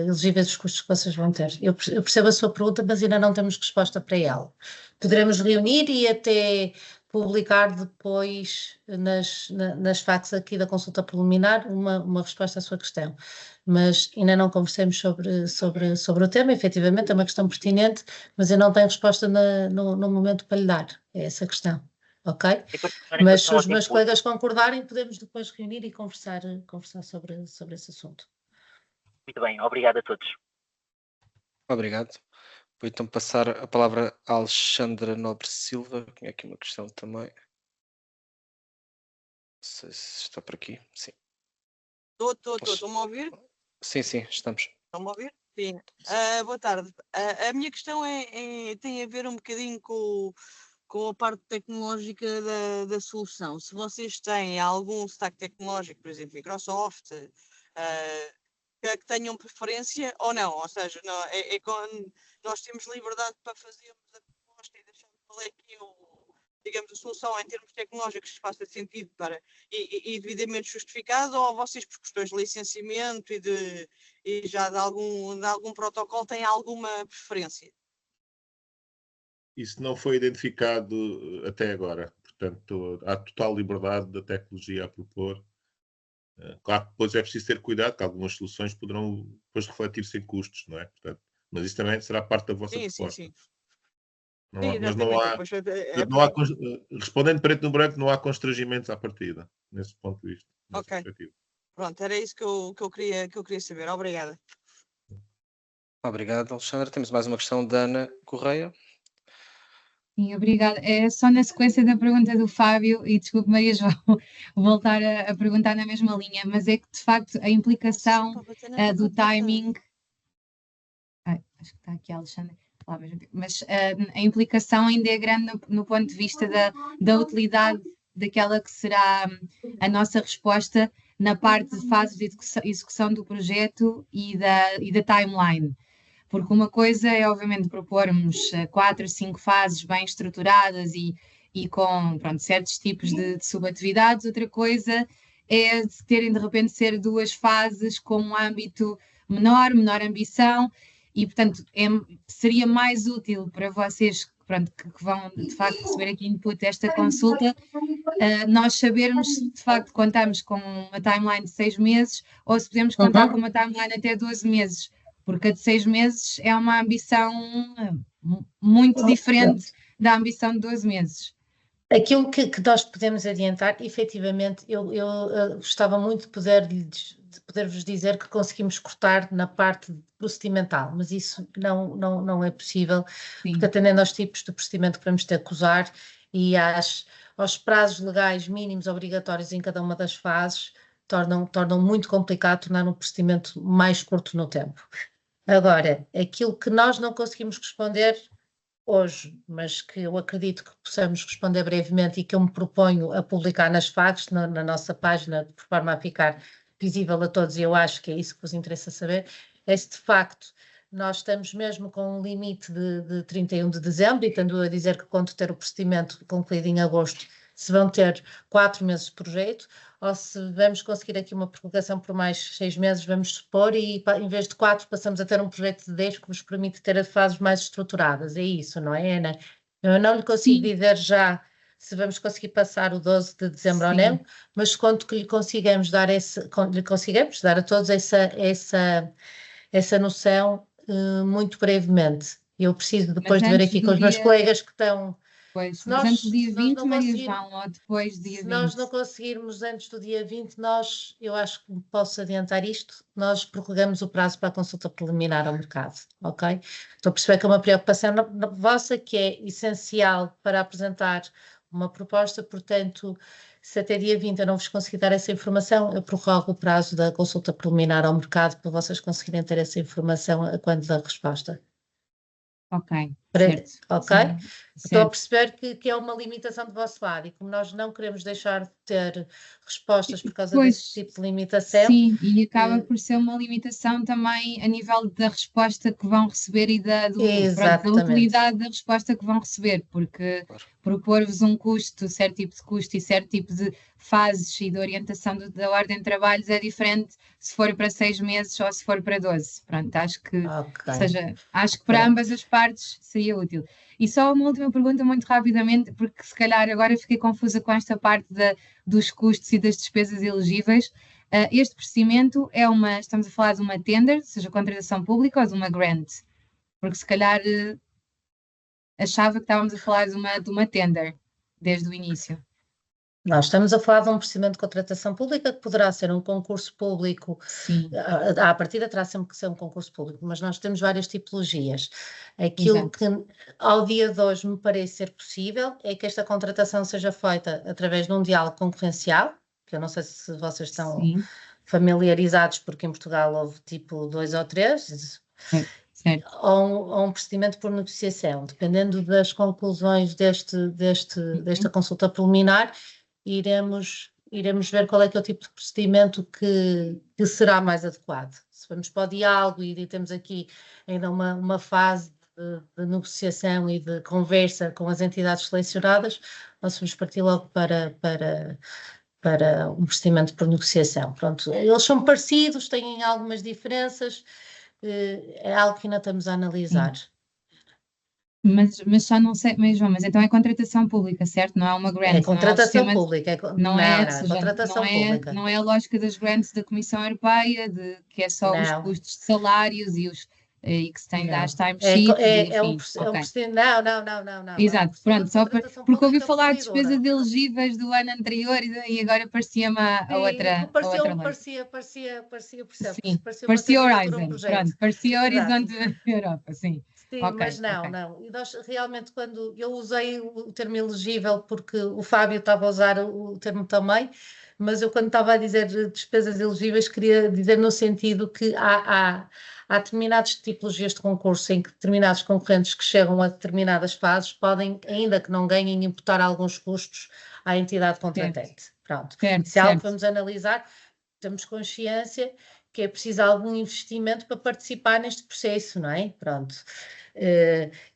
elegíveis os custos que vocês vão ter. Eu percebo a sua pergunta, mas ainda não temos resposta para ela. Poderemos reunir e até publicar depois nas facs aqui da consulta preliminar uma resposta à sua questão. Mas ainda não conversamos sobre o tema, efetivamente é uma questão pertinente, mas eu não tenho resposta no momento para lhe dar, é essa questão. Ok? Mas se os meus colegas concordarem, podemos depois reunir e conversar sobre esse assunto. Muito bem, obrigado a todos. Obrigado. Vou então passar a palavra a Alexandra Nobre Silva, que tem aqui uma questão também. Não sei se está por aqui. Sim. Estão-me a ouvir? Sim, estamos. Estão-me a ouvir? Sim. Boa tarde. A minha questão tem a ver um bocadinho com a parte tecnológica da solução. Se vocês têm algum stack tecnológico, por exemplo, Microsoft, que tenham preferência ou não, ou seja, quando nós temos liberdade para fazermos a proposta e deixarmos qual é que digamos, a solução em termos tecnológicos que faça sentido e devidamente justificado, ou vocês, por questões de licenciamento e já de algum protocolo, têm alguma preferência? Isso não foi identificado até agora. Portanto, há total liberdade da tecnologia a propor. Claro que depois é preciso ter cuidado, que algumas soluções poderão depois refletir-se em custos, não é? Portanto, mas isso também será parte da vossa proposta. Sim. Mas não há, respondendo preto no branco, não há constrangimentos à partida, nesse ponto de vista. Ok. Pronto, era isso que eu queria saber. Obrigada. Obrigado, Alexandre. Temos mais uma questão da Ana Correia. Sim, obrigada. É só na sequência da pergunta do Fábio, e desculpe, Maria João, voltar a perguntar na mesma linha, mas é que, de facto, a implicação do timing... acho que está aqui a Alexandre. Mas a implicação ainda é grande no ponto de vista da utilidade daquela que será a nossa resposta na parte de fase de execução do projeto e da timeline. Porque uma coisa é, obviamente, propormos 4, 5 fases bem estruturadas e com certos tipos de subatividades. Outra coisa é terem, de repente, ser 2 fases com um âmbito menor ambição e, portanto, seria mais útil para vocês que vão, de facto, receber aqui input desta consulta, nós sabermos se, de facto, contamos com uma timeline de 6 meses ou se podemos contar com uma timeline até 12 meses. Porque a de 6 meses é uma ambição muito diferente da ambição de 12 meses. Aquilo que nós podemos adiantar, efetivamente, eu gostava muito de poder-vos dizer que conseguimos cortar na parte procedimental, mas isso não é possível, porque atendendo aos tipos de procedimento que vamos ter que usar e aos prazos legais mínimos obrigatórios em cada uma das fases, tornam muito complicado tornar um procedimento mais curto no tempo. Agora, aquilo que nós não conseguimos responder hoje, mas que eu acredito que possamos responder brevemente e que eu me proponho a publicar nas facs, na nossa página, de forma a ficar visível a todos, e eu acho que é isso que vos interessa saber, é se de facto nós estamos mesmo com um limite de 31 de dezembro, e tendo a dizer que quando ter o procedimento concluído em agosto, se vão ter 4 meses de projeto, ou se vamos conseguir aqui uma prorrogação por mais 6 meses, vamos supor, e em vez de 4 passamos a ter um projeto de 10 que vos permite ter as fases mais estruturadas. É isso, não é, Ana? Eu não lhe consigo dizer já se vamos conseguir passar o 12 de dezembro ou não, mas conto que lhe consigamos dar a todos essa noção muito brevemente. Eu preciso depois de ver aqui com os meus colegas que estão... Pois, mas antes do dia 20, Maria João, ou depois do dia 20? Se nós não conseguirmos antes do dia 20, eu acho que posso adiantar isto, nós prorrogamos o prazo para a consulta preliminar ao mercado, ok? Estou a perceber que é uma preocupação vossa, que é essencial para apresentar uma proposta, portanto, se até dia 20 eu não vos conseguir dar essa informação, eu prorrogo o prazo da consulta preliminar ao mercado para vocês conseguirem ter essa informação a quando da resposta. Ok, certo. Ok? Estou a perceber que é uma limitação do vosso lado e como nós não queremos deixar de ter respostas por causa desse tipo de limitação. Sim, e acaba por ser uma limitação também a nível da resposta que vão receber e da utilidade da resposta que vão receber, porque propor-vos um custo, certo tipo de custo e certo tipo de fases e de orientação da ordem de trabalhos é diferente se for para 6 meses ou se for para 12. Pronto, acho que, ou seja, acho que para ambas as partes seria útil. E só uma última pergunta muito rapidamente, porque se calhar agora fiquei confusa com esta parte dos custos e das despesas elegíveis. Este procedimento estamos a falar de uma tender, seja contratação pública ou de uma grant? Porque se calhar achava que estávamos a falar de uma tender desde o início. Nós estamos a falar de um procedimento de contratação pública que poderá ser um concurso público. Sim. À partida terá sempre que ser um concurso público, mas nós temos várias tipologias. Aquilo que ao dia de hoje me parece ser possível é que esta contratação seja feita através de um diálogo concorrencial, que eu não sei se vocês estão familiarizados, porque em Portugal houve tipo 2 ou 3, ou um procedimento por negociação. Dependendo das conclusões desta consulta preliminar, iremos ver qual é que é o tipo de procedimento que será mais adequado. Se vamos para o diálogo e temos aqui ainda uma fase de negociação e de conversa com as entidades selecionadas, nós vamos partir logo para um procedimento por negociação. Pronto, eles são parecidos, têm algumas diferenças, é algo que ainda estamos a analisar. Mas só não sei, mas João, mas então é contratação pública, certo? Não é uma grant. É contratação pública. Pública. Não é a lógica das grants da Comissão Europeia, que é só os custos de salários e que se tem das timesheets. Não. Exato, pronto, só porque ouvi falar de despesas elegíveis do ano anterior e agora parecia-me a outra. Parecia Horizon, pronto, parecia Horizonte da Europa, sim. Sim, mas não. E nós realmente, quando eu usei o termo elegível, porque o Fábio estava a usar o termo também, mas eu quando estava a dizer despesas elegíveis queria dizer no sentido que há determinadas tipologias de concurso em que determinados concorrentes que chegam a determinadas fases podem, ainda que não ganhem, imputar alguns custos à entidade contratante. Pronto. Se é algo que vamos analisar, temos consciência que é preciso algum investimento para participar neste processo, não é? Pronto.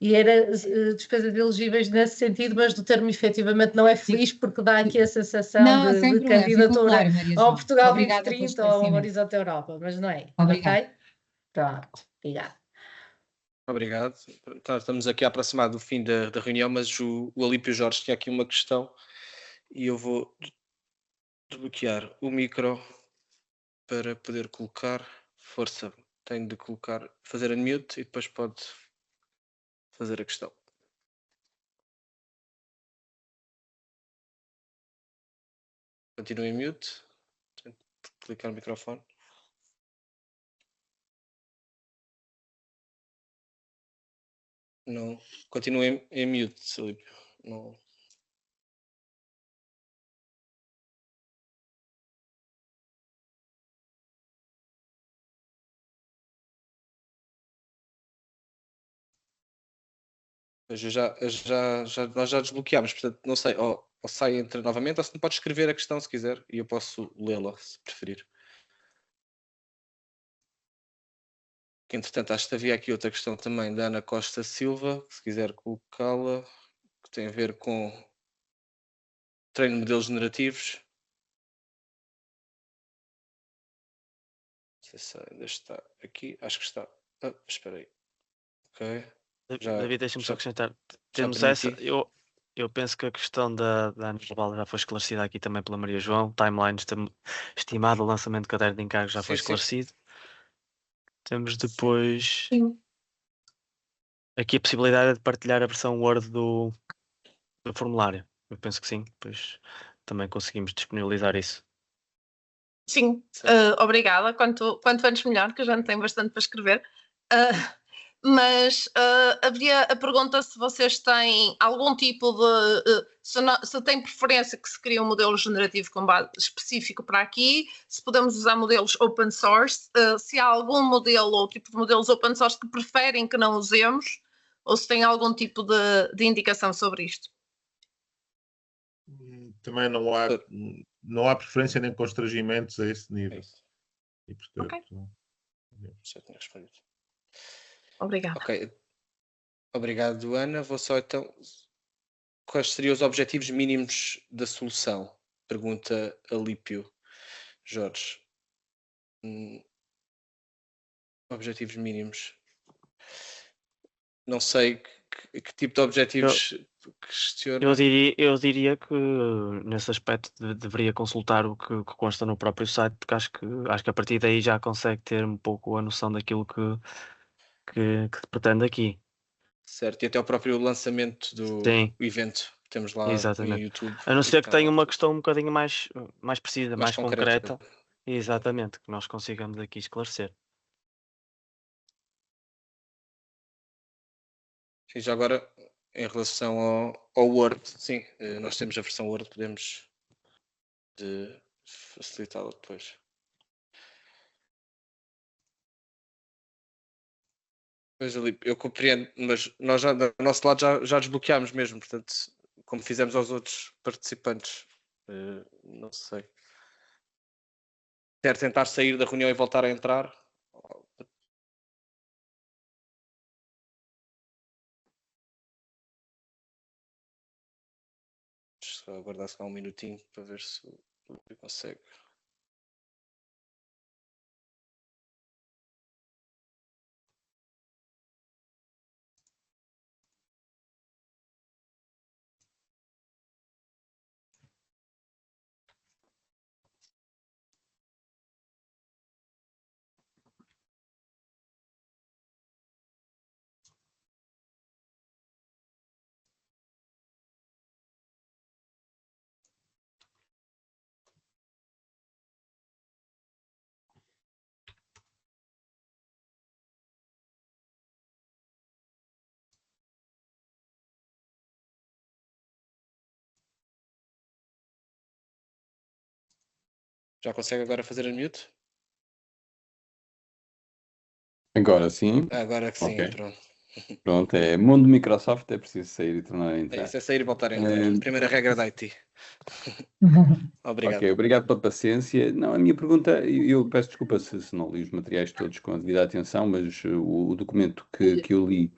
E era despesas elegíveis nesse sentido, mas do termo efetivamente não é feliz porque dá aqui a sensação de candidatura ao Portugal 2030 ou ao Horizonte Europa, mas não é. Ok? Pronto, obrigado. Obrigado. Estamos aqui a aproximar do fim da reunião, mas o Alípio Jorge tinha aqui uma questão e eu vou desbloquear o micro para poder colocar. Força, tenho de fazer unmute e depois pode fazer a questão. Continue em mute. Clicar no microfone. Não, continue em mute, Filipe. Não. Nós já desbloqueámos, portanto, não sei, ou sai e entra novamente, ou se não pode escrever a questão se quiser, e eu posso lê-la, se preferir. Entretanto, acho que havia aqui outra questão também da Ana Costa Silva, que se quiser colocá-la, que tem a ver com treino de modelos generativos. Não sei se ainda está aqui, acho que está. Espera aí. Ok. David, deixa-me só acrescentar. Temos essa. Eu Eu penso que a questão da Ana Global já foi esclarecida aqui também pela Maria João. Timeline estimado, o lançamento de caderno de encargos já foi esclarecido. Temos depois aqui a possibilidade de partilhar a versão Word do formulário. Eu penso que sim, depois também conseguimos disponibilizar isso. Sim, obrigada. Quanto antes melhor, que eu já não tenho bastante para escrever. Mas havia a pergunta se vocês têm algum tipo de... se têm preferência que se crie um modelo generativo com base específico para aqui, se podemos usar modelos open source, se há algum modelo ou tipo de modelos open source que preferem que não usemos, ou se tem algum tipo de indicação sobre isto. Também não há preferência nem constrangimentos a esse nível. E, portanto, já tinha respondido. Obrigada. Ok. Obrigado, Ana. Vou só então... Quais seriam os objetivos mínimos da solução? Pergunta Alípio. Jorge. Objetivos mínimos. Não sei que tipo de objetivos questiona. Eu diria que nesse aspecto deveria consultar o que consta no próprio site, porque acho que a partir daí já consegue ter um pouco a noção daquilo que se pretende aqui. Certo, e até o próprio lançamento do evento que temos lá no YouTube. A não ser que tenha uma questão um bocadinho mais precisa, mais concreta. Exatamente, que nós consigamos aqui esclarecer. Sim, já agora, em relação ao Word, sim, nós temos a versão Word, podemos facilitá-la depois. Pois, eu compreendo, mas nós já, do nosso lado já desbloqueámos mesmo, portanto, como fizemos aos outros participantes, não sei. Quer tentar sair da reunião e voltar a entrar? Só aguardar só um minutinho para ver se o consegue. Já consegue agora fazer a mute? Agora sim. Agora que sim, okay. Pronto. Pronto, é mundo Microsoft, é preciso sair e tornar a entrar. É isso, é sair e voltar a entrar. Primeira regra da IT. Obrigado. Ok, obrigado pela paciência. Não, a minha pergunta, eu peço desculpa se não li os materiais todos com a devida atenção, mas o documento que eu li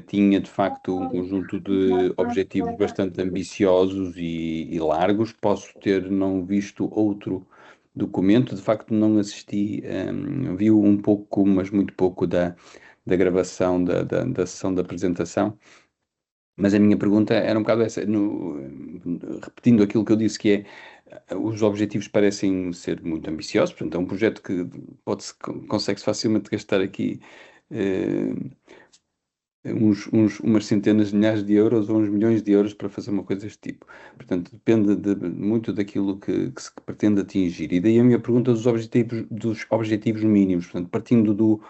tinha de facto um conjunto de objetivos bastante ambiciosos e largos. Posso ter não visto outro documento, de facto não assisti, vi um pouco, mas muito pouco da gravação da sessão da apresentação. Mas a minha pergunta era um bocado essa, repetindo aquilo que eu disse, que é, os objetivos parecem ser muito ambiciosos, portanto é um projeto que consegue-se facilmente gastar aqui umas centenas de milhares de euros ou uns milhões de euros para fazer uma coisa deste tipo. Portanto, depende muito daquilo que se pretende atingir. E daí a minha pergunta dos objetivos mínimos, portanto, partindo do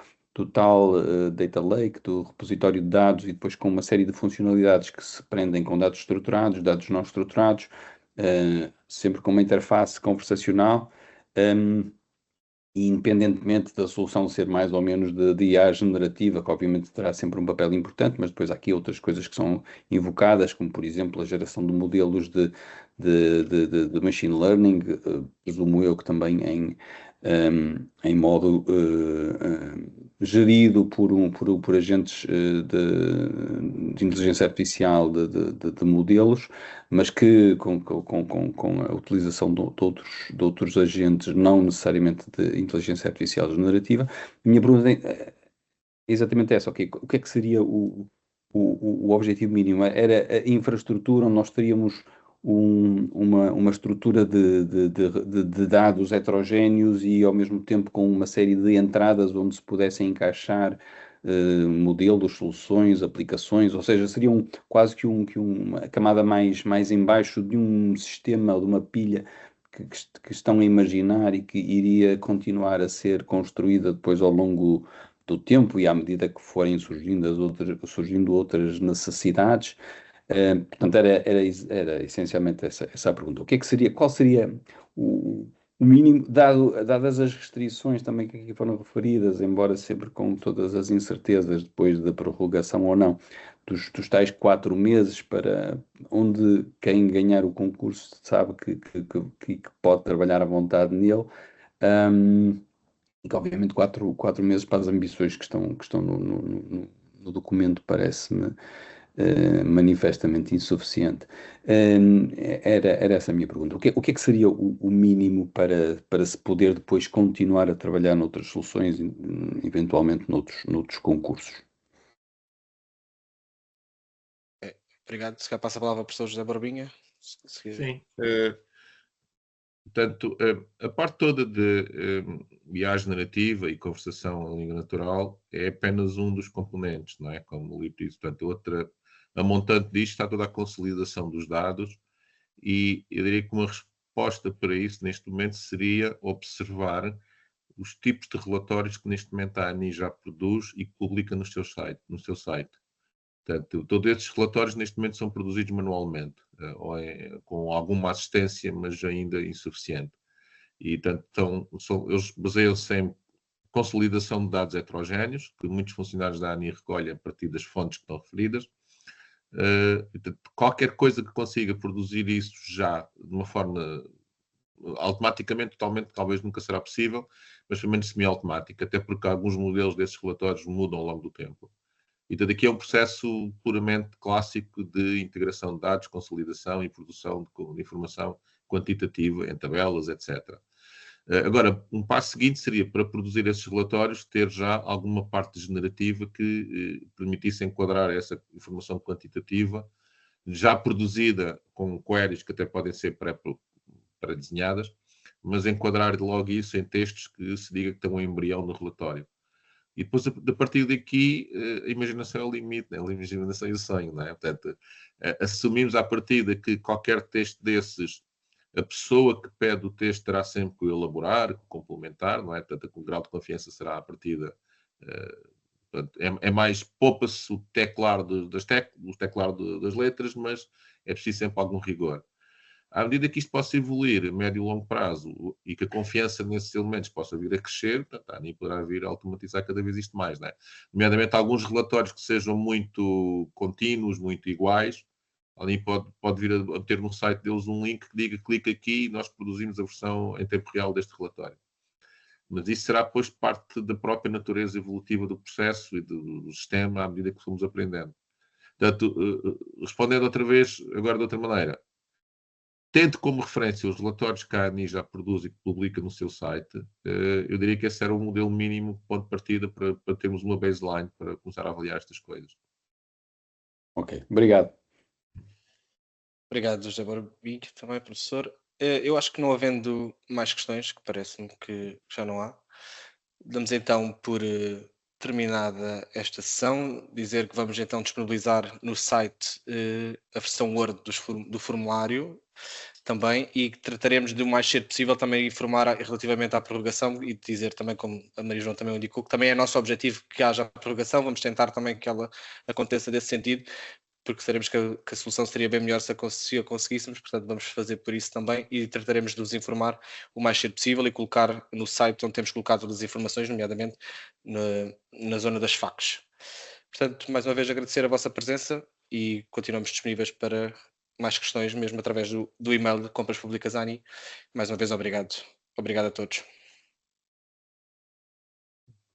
tal Data Lake, do repositório de dados e depois com uma série de funcionalidades que se prendem com dados estruturados, dados não estruturados, sempre com uma interface conversacional, e independentemente da solução ser mais ou menos de IA generativa, que obviamente terá sempre um papel importante, mas depois há aqui outras coisas que são invocadas, como por exemplo a geração de modelos de machine learning, presumo eu que também em modo gerido por agentes de inteligência artificial de modelos, mas que com a utilização de outros agentes, não necessariamente de inteligência artificial generativa. A minha pergunta é exatamente essa, okay? O que é que seria o o objetivo mínimo? Era a infraestrutura onde nós teríamos uma estrutura de dados heterogéneos e ao mesmo tempo com uma série de entradas onde se pudessem encaixar modelos, soluções, aplicações, ou seja, seriam quase que uma camada mais embaixo de um sistema ou de uma pilha que estão a imaginar e que iria continuar a ser construída depois ao longo do tempo e à medida que forem surgindo outras necessidades. Portanto, era essencialmente essa a pergunta. Qual seria o mínimo, dadas as restrições também que aqui foram referidas, embora sempre com todas as incertezas depois da prorrogação ou não, dos tais 4 meses, para onde quem ganhar o concurso sabe que pode trabalhar à vontade nele, e que obviamente 4 meses para as ambições que estão no documento parece-me manifestamente insuficiente. Era essa a minha pergunta. O que é que seria o mínimo para se poder depois continuar a trabalhar noutras soluções, eventualmente noutros concursos? Obrigado. Se calhar passa a palavra ao professor José Barbinha. Sim. Portanto, a parte toda de viagem narrativa e conversação em língua natural é apenas um dos componentes, não é? Como o livro diz. Portanto, a montante disto está toda a consolidação dos dados e eu diria que uma resposta para isso neste momento seria observar os tipos de relatórios que neste momento a ANI já produz e que publica no seu site. Portanto, todos esses relatórios neste momento são produzidos manualmente, com alguma assistência, mas ainda insuficiente. E, portanto, eles baseiam-se em consolidação de dados heterogéneos, que muitos funcionários da ANI recolhem a partir das fontes que estão referidas. Qualquer coisa que consiga produzir isso já de uma forma automaticamente, totalmente, talvez nunca será possível, mas pelo menos semi-automática, até porque alguns modelos desses relatórios mudam ao longo do tempo. Então, daqui é um processo puramente clássico de integração de dados, consolidação e produção de informação quantitativa em tabelas, etc. Agora, um passo seguinte seria, para produzir esses relatórios, ter já alguma parte generativa que permitisse enquadrar essa informação quantitativa, já produzida com queries que até podem ser pré-desenhadas, mas enquadrar logo isso em textos que se diga que estão em embrião no relatório. E depois, a partir daqui, a imaginação é o limite, né? A imaginação e o sonho, não é? Portanto, assumimos à partida que qualquer texto desses, a pessoa que pede o texto terá sempre que o elaborar, que complementar, não é? Portanto, o grau de confiança será à partida. Portanto, é mais, poupa-se o teclar das letras, mas é preciso sempre algum rigor. À medida que isto possa evoluir a médio e longo prazo e que a confiança nesses elementos possa vir a crescer, portanto, a ANI poderá vir a automatizar cada vez isto mais, não é? Nomeadamente alguns relatórios que sejam muito contínuos, muito iguais. A ANI pode vir a ter no site deles um link que diga clica aqui e nós produzimos a versão em tempo real deste relatório. Mas isso será depois parte da própria natureza evolutiva do processo e do sistema à medida que fomos aprendendo. Portanto, respondendo outra vez, agora de outra maneira, tendo como referência os relatórios que a ANI já produz e que publica no seu site, eu diria que esse era o modelo mínimo, ponto de partida, para termos uma baseline para começar a avaliar estas coisas. Ok, obrigado. Obrigado, José Barbinho, também, professor. Eu acho que não havendo mais questões, que parece-me que já não há, damos então por terminada esta sessão, dizer que vamos então disponibilizar no site a versão Word do formulário também, e que trataremos de o mais cedo possível também informar relativamente à prorrogação e dizer também, como a Maria João também indicou, que também é nosso objetivo que haja a prorrogação. Vamos tentar também que ela aconteça desse sentido, porque sabemos que a solução seria bem melhor se a conseguíssemos, portanto vamos fazer por isso também e trataremos de os informar o mais cedo possível e colocar no site onde temos colocado todas as informações, nomeadamente na zona das FAQs. Portanto, mais uma vez agradecer a vossa presença e continuamos disponíveis para mais questões, mesmo através do e-mail de Compras Públicas ANI. Mais uma vez, obrigado. Obrigado a todos.